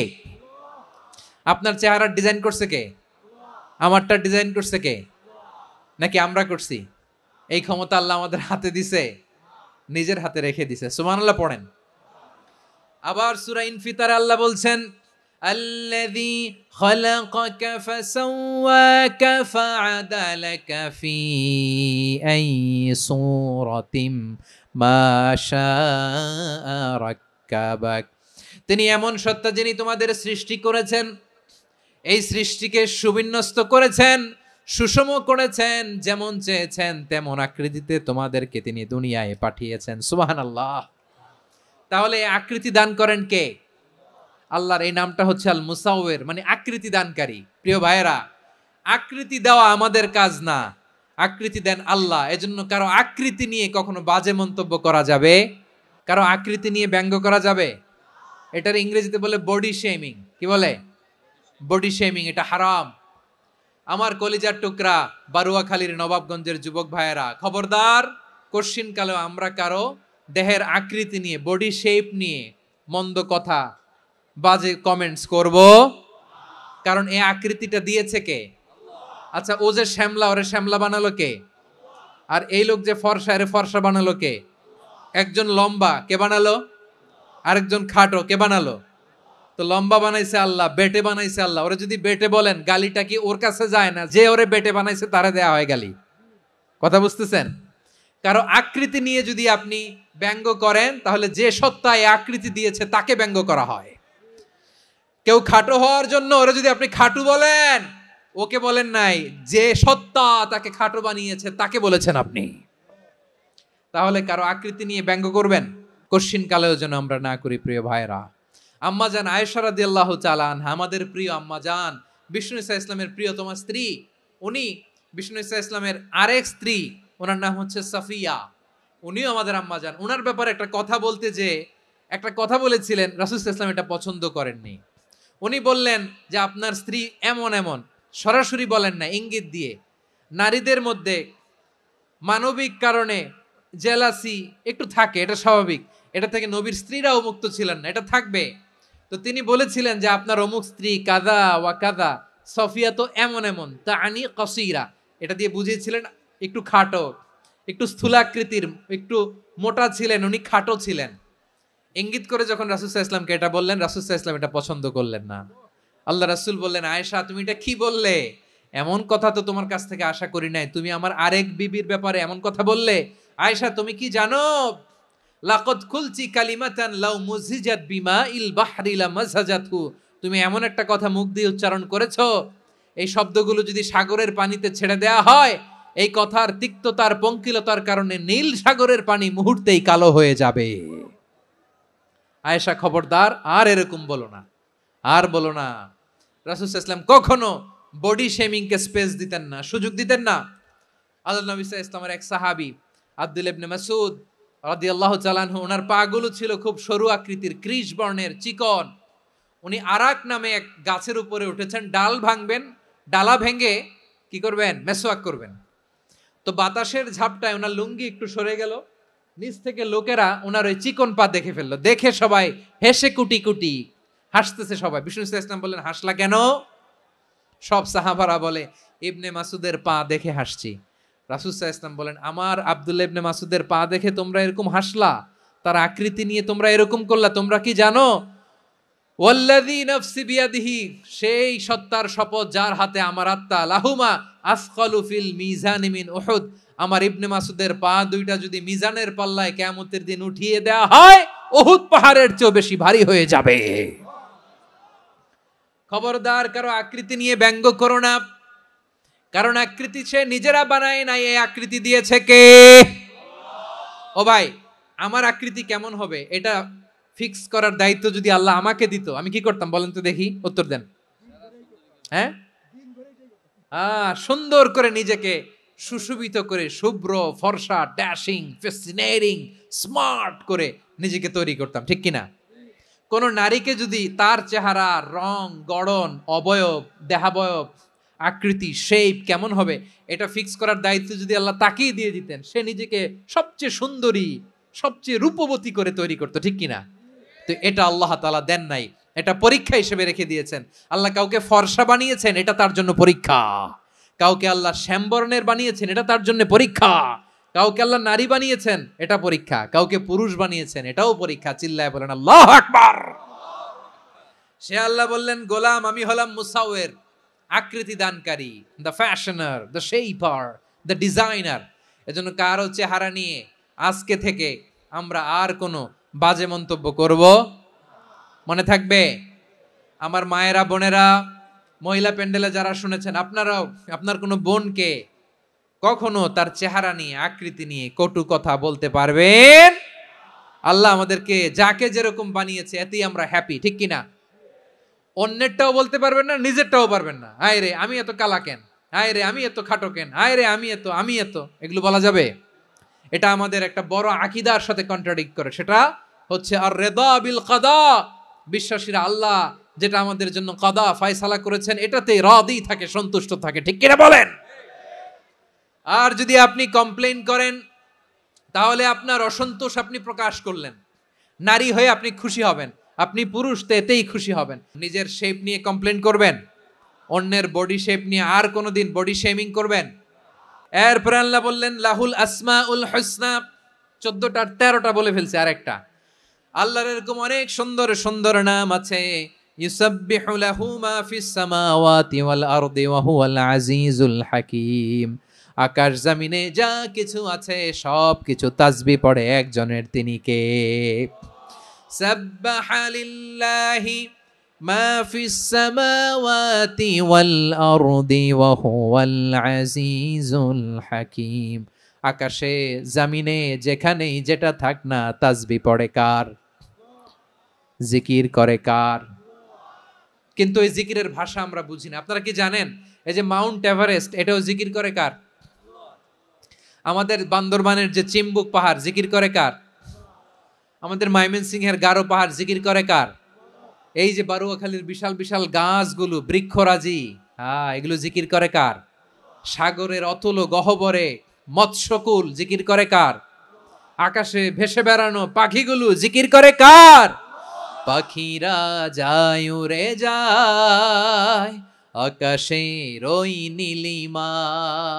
S1: আপনার চেহারার ডিজাইন করছে কে? আমারটা ডিজাইন করছে কে? নাকি আমরা করছি? এই ক্ষমতা আল্লাহ আমাদের হাতে দিছে, নিজের হাতে রেখে দিছে। সুবহানাল্লাহ পড়েন। আবার সূরা ইনফিতারে আল্লাহ বলছেন আল্লাযী খালাকাকা ফাসাওয়াকা ফাআদালাকা ফি আইয়ি সূরাতিম মা শাআ রাক্কাবাক। তিনি এমন সত্তা যিনি তোমাদের সৃষ্টি করেছেন, এই সৃষ্টিকে সুবিন্যস্ত করেছেন, সুষম করেছেন, যেমন চেয়েছেন তেমন আকৃতিতে তোমাদেরকে তিনি দুনিয়ায় পাঠিয়েছেন। সুবহানাল্লাহ। তাহলে আকৃতি দান করেন কে? আল্লাহর এই নামটা হচ্ছে আল মুসাওয়ির, মানে আকৃতি দানকারী। প্রিয় ভাইয়েরা, আকৃতি দেওয়া আমাদের কাজ না, আকৃতি দেন আল্লাহ। এজন্য কারো আকৃতি নিয়ে কখনো বাজে মন্তব্য করা যাবে, কারো আকৃতি নিয়ে ব্যঙ্গ করা যাবে? এটার ইংরেজিতে বলে বডি শেমিং। কি বলে? Body shaming. এটা হারাম। আমার কলিজার টুকরা বারুয়াখালীর নবাবগঞ্জের যুবক ভাইয়েরা, খবরদার, কোশ্চিনকালেও আমরা কারো দেহের আকৃতি নিয়ে, বডি শেপ নিয়ে মন্দ কথা, বাজে কমেন্টস করব, কারণ এই আকৃতিটা দিয়েছে কে? আচ্ছা, ও যে শ্যামলা, ওরে শ্যামলা বানালো কে? আর এই লোক যে ফর্সা, এরে ফর্সা বানালো কে? একজন লম্বা, কে বানালো? আরেকজন খাটো, কে বানালো? তো লম্বা বানাইছে আল্লাহ, বেটে বানাইছে আল্লাহ। ওরে যদি বেটে বলেন, গালিটা কি ওর কাছে যায় না? যে ওরে বেটে বানাইছে তারে দেয়া হয় গালি। কথা বুঝতেছেন? কারো আকৃতি নিয়ে যদি আপনি ব্যঙ্গ করেন, তাহলে যে সত্তা এই আকৃতি দিয়েছে তাকে ব্যঙ্গ করা হয়। কেউ খাটো হওয়ার জন্য ওরে যদি আপনি খাটু বলেন, ওকে বলেন নাই, যে সত্তা তাকে খাটো বানিয়েছে তাকে বলেছেন আপনি। তাহলে কারো আকৃতি নিয়ে ব্যঙ্গ করবেন, কোশ্চিন কালেও যেন আমরা না করি। প্রিয় ভাইরা, আম্মা জান আয়েশা রাদিয়াল্লাহু তাআলা আনহা, আমাদের প্রিয় আম্মা জান, বিষ্ণু ইসা ইসলামের প্রিয়তমা স্ত্রী, উনি বিষ্ণু ইসা ইসলামের আরেক স্ত্রী, ওনার নাম হচ্ছে সাফিয়া, উনিও আমাদের আম্মা জান। ওনার ব্যাপারে একটা কথা বলতে যে একটা কথা বলেছিলেন, রাসূল সাল্লাল্লাহু আলাইহি ওয়াসাল্লাম এটা পছন্দ করেননি। উনি বললেন যে আপনার স্ত্রী এমন এমন, সরাসরি বলেন না, ইঙ্গিত দিয়ে। নারীদের মধ্যে মানবিক কারণে জেলাসি একটু থাকে, এটা স্বাভাবিক। এটা থেকে নবীর স্ত্রীরাও মুক্ত ছিলেন না, এটা থাকবে। তো তিনি বলেছিলেন যে আপনার অমুক স্ত্রী কাদা ওয়া কাদা, সফিয়া তো এমন এমন, তা আনি কসিরা, এটা দিয়ে বুঝিয়েছিলেন একটু খাটো, একটু স্থূলাকৃতির, একটু মোটা ছিলেন, উনি খাটো ছিলেন। ইঙ্গিত করে যখন রাসূল সাল্লাল্লাহু আলাইহি ওয়াসাল্লামকে এটা বললেন, রাসূল সাল্লাল্লাহু আলাইহি ওয়াসাল্লাম এটা পছন্দ করলেন না। আল্লাহ রাসূল বললেন, আয়েশা তুমি এটা কি বললে? এমন কথা তো তোমার কাছ থেকে আশা করি নাই। তুমি আমার আরেক বিবির ব্যাপারে এমন কথা বললে। আয়েশা তুমি কি জানো লাকাদ কুলতি কালিমাতান লাউ মুজিজাত বিমাইল বাহরি লামাযাজাতহু, তুমি এমন একটা কথা মুখ দিয়ে উচ্চারণ করেছো, এই শব্দগুলো যদি সাগরের পানিতে ছেড়ে দেয়া হয়, এই কথার তিক্ততার পঙ্কিলতার কারণে নীল সাগরের পানি মুহূর্তেই কালো হয়ে যাবে। আয়েশা খবরদার, আর এরকম বলো না, আর বলো না। রাসূল সাল্লাল্লাহু আলাইহি ওয়াসাল্লাম কখনো বডি শেমিং কে স্পেস দিতেন না, সুযোগ দিতেন না। আল্লাহ নবী সাল্লাল্লাহু আলাইহি ওয়াসাল্লামের এক সাহাবী আব্দুল্লাহ ইবনে মাসউদ রাদিয়াল্লাহু তাআলা আনহু, ওনার পা গুলো ছিল খুব সরু আকৃতির, কৃশ বর্ণের, চিকন। উনি আরাক নামে এক গাছের উপরে উঠেছেন, ডাল ভাঙবেন, ডালা ভেঙে কি করবেন, মেসওয়াক করবেন। তো বাতাসের ঝাপটায় ওনার লুঙ্গি একটু সরে গেল, নিচ থেকে লোকেরা ওনার ওই চিকন পা দেখে ফেললো, দেখে সবাই হেসে কুটি কুটি হাসতেছে সবাই। বিষ্ণু সাল্লাল্লাহু আলাইহি ওয়াসাল্লাম বললেন, হাসলা কেন? সব সাহাবারা বলে, ইবনে মাসুদের পা দেখে হাসছি। রাসূল সাল্লাল্লাহু আলাইহি ওয়াসাল্লাম বলেন, আমার আব্দুল্লাহ ইবনে মাসুদের পা দেখে তোমরা এরকম হাসলা, তার আকৃতি নিয়ে তোমরা এরকম করলা, তোমরা কি জানো? ওয়াল্লাযী নাফসি বিয়াদিহি, সেই সত্তার শপথ যার হাতে আমার আত্মা, লাহুমা আসকালু ফিল মিজানি মিন উহুদ, আমার ইবনে মাসুদের পা দুইটা যদি মিজানের পাল্লায় কিয়ামতের দিন উঠিয়ে দেয়া হয়, উহুদ পাহাড়ের চেয়ে বেশি ভারী হয়ে যাবে। খবরদার, কারো আকৃতি নিয়ে ব্যঙ্গ করো না, কারণ আকৃতি সে নিজেরা বানায় নাই, এই আকৃতি দিয়েছে কে? ও ভাই, আমার আকৃতি কেমন হবে এটা ফিক্স করার দায়িত্ব যদি আল্লাহ আমাকে দিত, আমি কি করতাম বলেন তো দেখি, উত্তর দেন। হ্যাঁ, সুন্দর করে নিজেকে সুশোভিত করে, শুভ্র, ফর্সা, ড্যাশিং, ফ্যাসিনেটিং, স্মার্ট করে নিজেকে তৈরি করতাম, ঠিক কিনা? কোন নারীকে যদি তার চেহারা, রং, গড়ন, অবয়ব, দেহাবয়ব, আকৃতি, শেপ কেমন হবে এটা ফিক্স করার দায়িত্ব যদি আল্লাহ তাকেই দিয়ে দিতেন, সে নিজেকে সবচেয়ে সুন্দরী, সবচেয়ে রূপবতী করে তৈরি করতো, ঠিক কিনা? তো এটা আল্লাহ তাআলা দেন নাই, এটা পরীক্ষা হিসেবে রেখে দিয়েছেন। আল্লাহ কাউকে ফর্সা বানিয়েছেন, এটা তার জন্য পরীক্ষা। কাউকে আল্লাহ শ্যামবর্ণের বানিয়েছেন, এটা তার জন্য পরীক্ষা। কাউকে আল্লাহ নারী বানিয়েছেন, এটা পরীক্ষা। কাউকে পুরুষ বানিয়েছেন, এটাও পরীক্ষা। চিল্লায় বলেন আল্লাহু আকবার। সে আল্লাহ বললেন, গোলাম আমি হলাম মুসাওয়ির, আকৃতি দানকারী, the fashioner, the shaper, the designer. এজন্য কারো চেহারা নিয়ে আজকে থেকে আমরা আর কোনো বাজে মন্তব্য করব, মনে থাকবে? আমার মায়েরা, বোনেরা, মহিলা প্যান্ডেলে যারা শুনেছেন, আপনারাও আপনার কোনো বোনকে কখনো তার চেহারা নিয়ে, আকৃতি নিয়ে কটু কথা বলতে পারবেন? আল্লাহ আমাদেরকে যাকে যেরকম বানিয়েছে এতেই আমরা হ্যাপি, ঠিক কিনা? অন্যেরটাও বলতে পারবেন না, নিজেরটাও পারবেন না। হায় রে আমি এত কালা কেন, হায় রে আমি এত খাটো কেন, হায় রে আমি এত, এগুলো বলা যাবে? এটা আমাদের একটা বড় আকীদার সাথে কন্ট্রাডিক্ট করে। সেটা হচ্ছে আর রিদা বিল কাদা, বিশ্বাসীরা আল্লাহ যেটা আমাদের জন্য কাদা ফয়সালা করেছেন এটাতে রাদি থাকে, সন্তুষ্ট থাকে, ঠিক কিনা বলেন? আর যদি আপনি কমপ্লেইন করেন তাহলে আপনার অসন্তোষ আপনি প্রকাশ করলেন। নারী হয়ে আপনি খুশি হবেন, আপনি পুরুষ তো এতেই খুশি হবেন। নিজের শেপ নিয়ে কমপ্লেইন করবেন, অন্যের বডি শেপ নিয়ে আর কোনোদিন বডি শেমিং করবেন? এরপর আল্লাহ বললেন লাহুল আসমাউল হুসনা, 14টা 13টা বলে ফেলছে, আরেকটা। আল্লাহর এরকম অনেক সুন্দর সুন্দর নাম আছে। ইউসাব্বিহু লাহু মা ফিস সামাওয়াতি ওয়াল আরদি ওয়া হুয়াল আজিজুল হাকীম। আকাশ জমিনে যা কিছু আছে সব কিছু তাসবিহ পড়ে একজনের, তিনি কে? সাব্বাহা লিল্লাহি মা ফিস সামাওয়াতি ওয়াল আরদি ওয়া হুয়াল আজিজুল হাকীম। আকাশে জমিনে যেখানেই যেটা থাক না, তাসবিহ পড়ে কার? জিকির করে কার? কিন্তু এই জিকিরের ভাষা আমরা বুঝি না। আপনারা কি জানেন এই যে মাউন্ট এভারেস্ট, এটাও জিকির করে কার? আমাদের বান্দরবানের যে চিম্বুক পাহাড়, জিকির করে কার? আমাদের ময়মনসিংহের গারো পাহাড়, জিকির করে কার? এই যে বারুয়াখালীর বিশাল বিশাল গাছগুলো, বৃক্ষরাজি, এগুলো জিকির করে কার? সাগরের অতল গহ্বরে মৎস্যকুল, জিকির করে কার? আকাশে ভেসে বেড়ানো পাখিগুলো, জিকির করে কার? পাখিরা যায় উড়ে যায় আকাশের ওই নীলিমায়,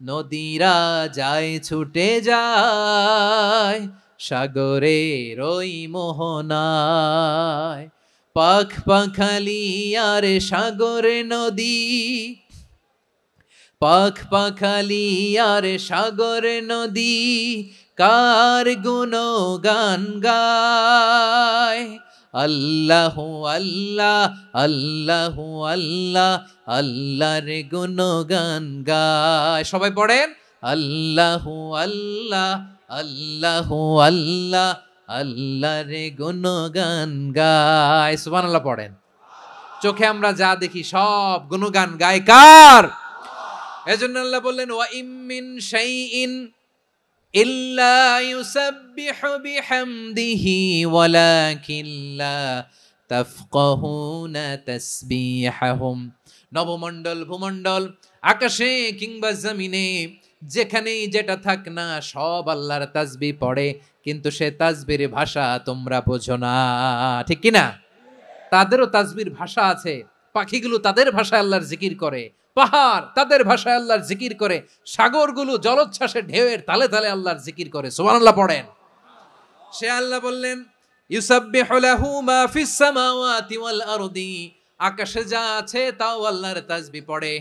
S1: নদীরা যায় ছুটে যায় সাগরের ওই মোহনায়। পাখ পাখালি আর সাগরে নদী, পাখ পাখালি আর সাগরে নদী, কার গুণগান গায়। আল্লাহ আল্লাহ আল্লাহ আল্লাহ আল্লাহর গুণগান গায়। সবাই পড়েন আল্লাহ আল্লাহ আল্লাহ আল্লাহ আল্লাহর গুণগান গায়। সুবহানাল্লাহ পড়েন। চোখে আমরা যা দেখি সব গুণগান গায় কার? এজন্য আল্লাহ বললেন ওয়া ইম মিন শাইইন ইল্লা ইউসাব্বিহু বিহামদিহি ওয়ালাকিন লা তাফকাহুনা তাসবিহাহুম। নবমণ্ডল ভূমণ্ডল আকাশে কিংবা জমিনে যেখানেই যেটা থাক না সব আল্লাহর তাসবিহ পড়ে, কিন্তু সে তাসবির ভাষা তোমরা বোঝো না, ঠিক কি না? তাদেরও তাসবির ভাষা আছে। পাখিগুলো তাদের ভাষায় আল্লাহর জিকির করে, পাহাড় তাদের ভাষায় আল্লাহর জিকির করে, সাগরগুলো জলোচ্ছ্বাসে ঢেউয়ের তালে তালে আল্লাহর জিকির করে। সুবহানাল্লাহ পড়েন। সে আল্লাহ বললেন ইউসাব্বিহু লাহু মা ফিস সামাওয়াতি ওয়াল আরদি। আকাশে যা আছে তাও আল্লাহর তাসবিহ পড়ে,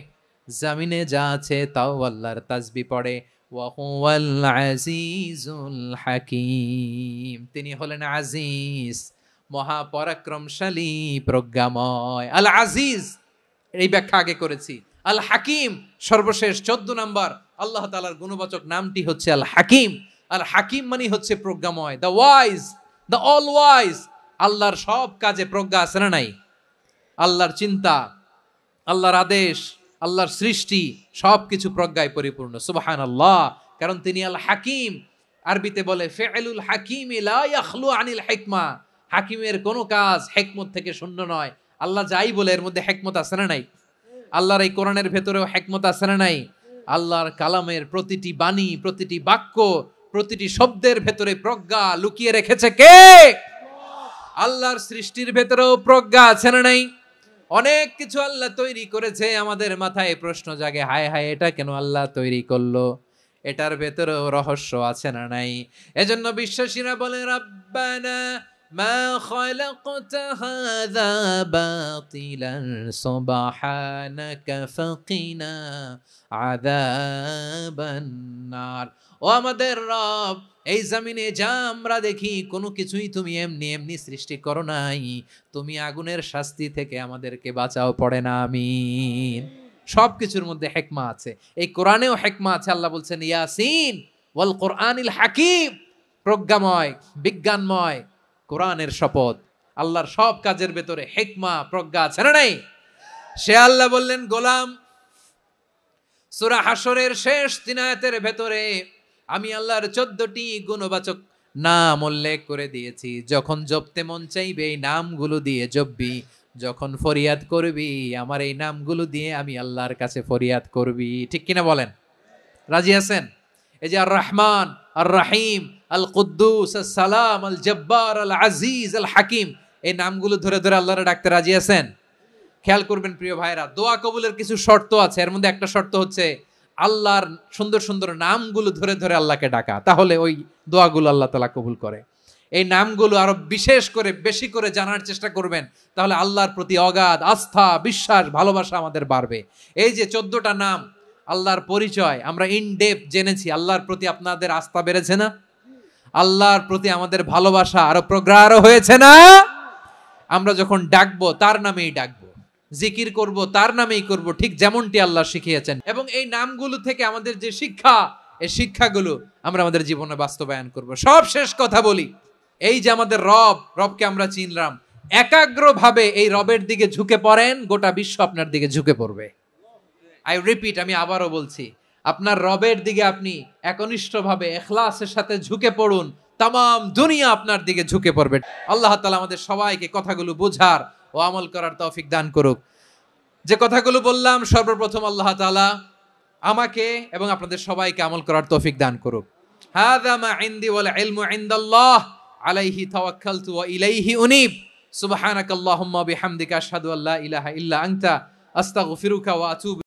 S1: জমিনে যা আছে তাও আল্লাহর তাসবিহ পড়ে। ওয়া হুয়াল আজিজুল হাকীম। তিনি হলেন আজিজ, মহাপরাক্রমশালী, প্রজ্ঞাময়। আল আজিজ এই ব্যাখ্যা আগে করেছি। আল হাকিম সর্বশেষ 14 নম্বর আল্লাহ তাআলার গুণবাচক নামটি হচ্ছে আল হাকিম। আল হাকিম মানে হচ্ছে প্রজ্ঞাময়, the wise, the all wise. আল্লাহর সব কাজে প্রজ্ঞা আছে না নাই? আল্লাহর চিন্তা, আল্লাহর আদেশ, আল্লাহর সৃষ্টি সবকিছু প্রজ্ঞায় পরিপূর্ণ। সুবহানাল্লাহ। কারণ তিনি আল হাকিম। আরবিতে বলে ফিআলুল হাকিম লা ইয়াখলু আনিল হিকমা। হাকিমের কোনো কাজ হিকমত থেকে শূন্য নয়। আল্লাহ যাই বলে এর মধ্যে হিকমত আছে না নাই? আল্লাহর এই কোরআনের ভেতরেও হিকমত আছে না নাই? আল্লাহর কালামের প্রতিটি বাণী, প্রতিটি বাক্য, প্রতিটি শব্দের ভেতরে প্রজ্ঞা লুকিয়ে রেখেছে কে? আল্লাহর সৃষ্টির ভেতরেও প্রজ্ঞা আছে না নাই? অনেক কিছু আল্লাহ তৈরি করেছে, আমাদের মাথায় প্রশ্ন জাগে, হায় হায় এটা কেন আল্লাহ তৈরি করলো? এটার ভেতরেও রহস্য আছে না নাই? এজন্য বিশ্বাসীরা বলে রাব্বানা মা খালাকতা হাযা বাতিলান সুবহানাকা ফাকিনা আযাবান নার। ও আমাদের রব, এই জমিনে যা আমরা দেখি কোনো কিছুই তুমি এমনি এমনি সৃষ্টি করো নাই, তুমি আগুনের শাস্তি থেকে আমাদেরকে বাঁচাও, পড়ে না আমিন। সবকিছুর মধ্যে হিকমা আছে, এই কোরআনেও হিকমা আছে। আল্লাহ বলছেন ইয়াসিন ওয়াল কোরআনিল হাকিম, প্রজ্ঞাময়, বিজ্ঞানময় কোরআনের শপথ। আল্লাহর সব কাজের ভেতরে হিকমা, প্রজ্ঞা আছে না নাই? সে আল্লাহ বললেন গোলাম, সূরা হাশরের শেষ 3 আয়াতের ভেতরে আমি আল্লাহর 14টি গুণবাচক নাম উল্লেখ করে দিয়েছি। যখন জপতে মন চাইবে এই নামগুলো দিয়ে জপবি, যখন ফরিয়াদ করবি আমার এই নামগুলো দিয়ে আমি আল্লাহর কাছে ফরিয়াদ করবি। ঠিক কিনা বলেন? রাজি আছেন? এই যে আর রহমান, আর রাহিম, আল কুদ্দুস, আস সালাম, আল জব্বার, আল আজিজ, আল হাকিম, এই নামগুলো ধরে ধরে আল্লাহরে ডাকতে রাজি আছেন? খেয়াল করবেন প্রিয় ভাইরা, দোয়া কবুলের কিছু শর্ত আছে। এর মধ্যে একটা শর্ত হচ্ছে আল্লাহর সুন্দর সুন্দর নামগুলো ধরে ধরে আল্লাহকে ডাকা, তাহলে ওই দোয়াগুলো আল্লাহ তাআলা কবুল করে। এই নামগুলো আরো বিশেষ করে বেশি করে জানার চেষ্টা করবেন, তাহলে আল্লাহর প্রতি অগাধ আস্থা, বিশ্বাস, ভালোবাসা আমাদের বাড়বে। এই যে 14টা নাম আল্লাহর পরিচয় আমরা ইন ডেপথ জেনেছি, আল্লাহর প্রতি আপনাদের আস্থা বেড়েছে না? আল্লাহর প্রতি আমাদের ভালোবাসা আরো প্রগাঢ় হয়েছে না? আমরা যখন ডাকবো তার নামেই ডাকবো, জিকির করব তার নামেই করব, ঠিক যেমনটি আল্লাহ শিখিয়েছেন। এবং এই নামগুলো থেকে আমাদের যে শিক্ষা, এই শিক্ষাগুলো আমরা আমাদের জীবনে বাস্তবায়ন করব। সব শেষ কথা বলি, এই যে আমাদের রবকে আমরা চিনলাম, একাগ্রভাবে এই রবের দিকে ঝুঁকে পড়েন, গোটা বিশ্ব আপনার দিকে ঝুঁকে পড়বে। আই রিপিট, আমি আবারও বলছি, আপনার রবের দিকে আপনি একনিষ্ঠভাবে ইখলাসের সাথে ঝুঁকে পড়ুন, তামাম দুনিয়া আপনার দিকে ঝুঁকে পড়বে। আল্লাহ তাআলা আমাদের সবাইকে কথাগুলো বোঝার ও আমল করার তৌফিক দান করুক। যে কথাগুলো বললাম, সর্বপ্রথম আল্লাহ তাআলা আমাকে এবং আপনাদের সবাইকে আমল করার তৌফিক দান করুক। হাযা মা ইনদি ওয়াল ইলমু ইনদাল্লাহ আলাইহি তাওয়াক্কালতু ওয়া ইলাইহি উনীব। সুবহানাকাল্লাহুম্মা বিহামদিকা আশহাদু আল্লা ইলাহা ইল্লা আনতা আস্তাগফিরুকা ওয়া আতুবু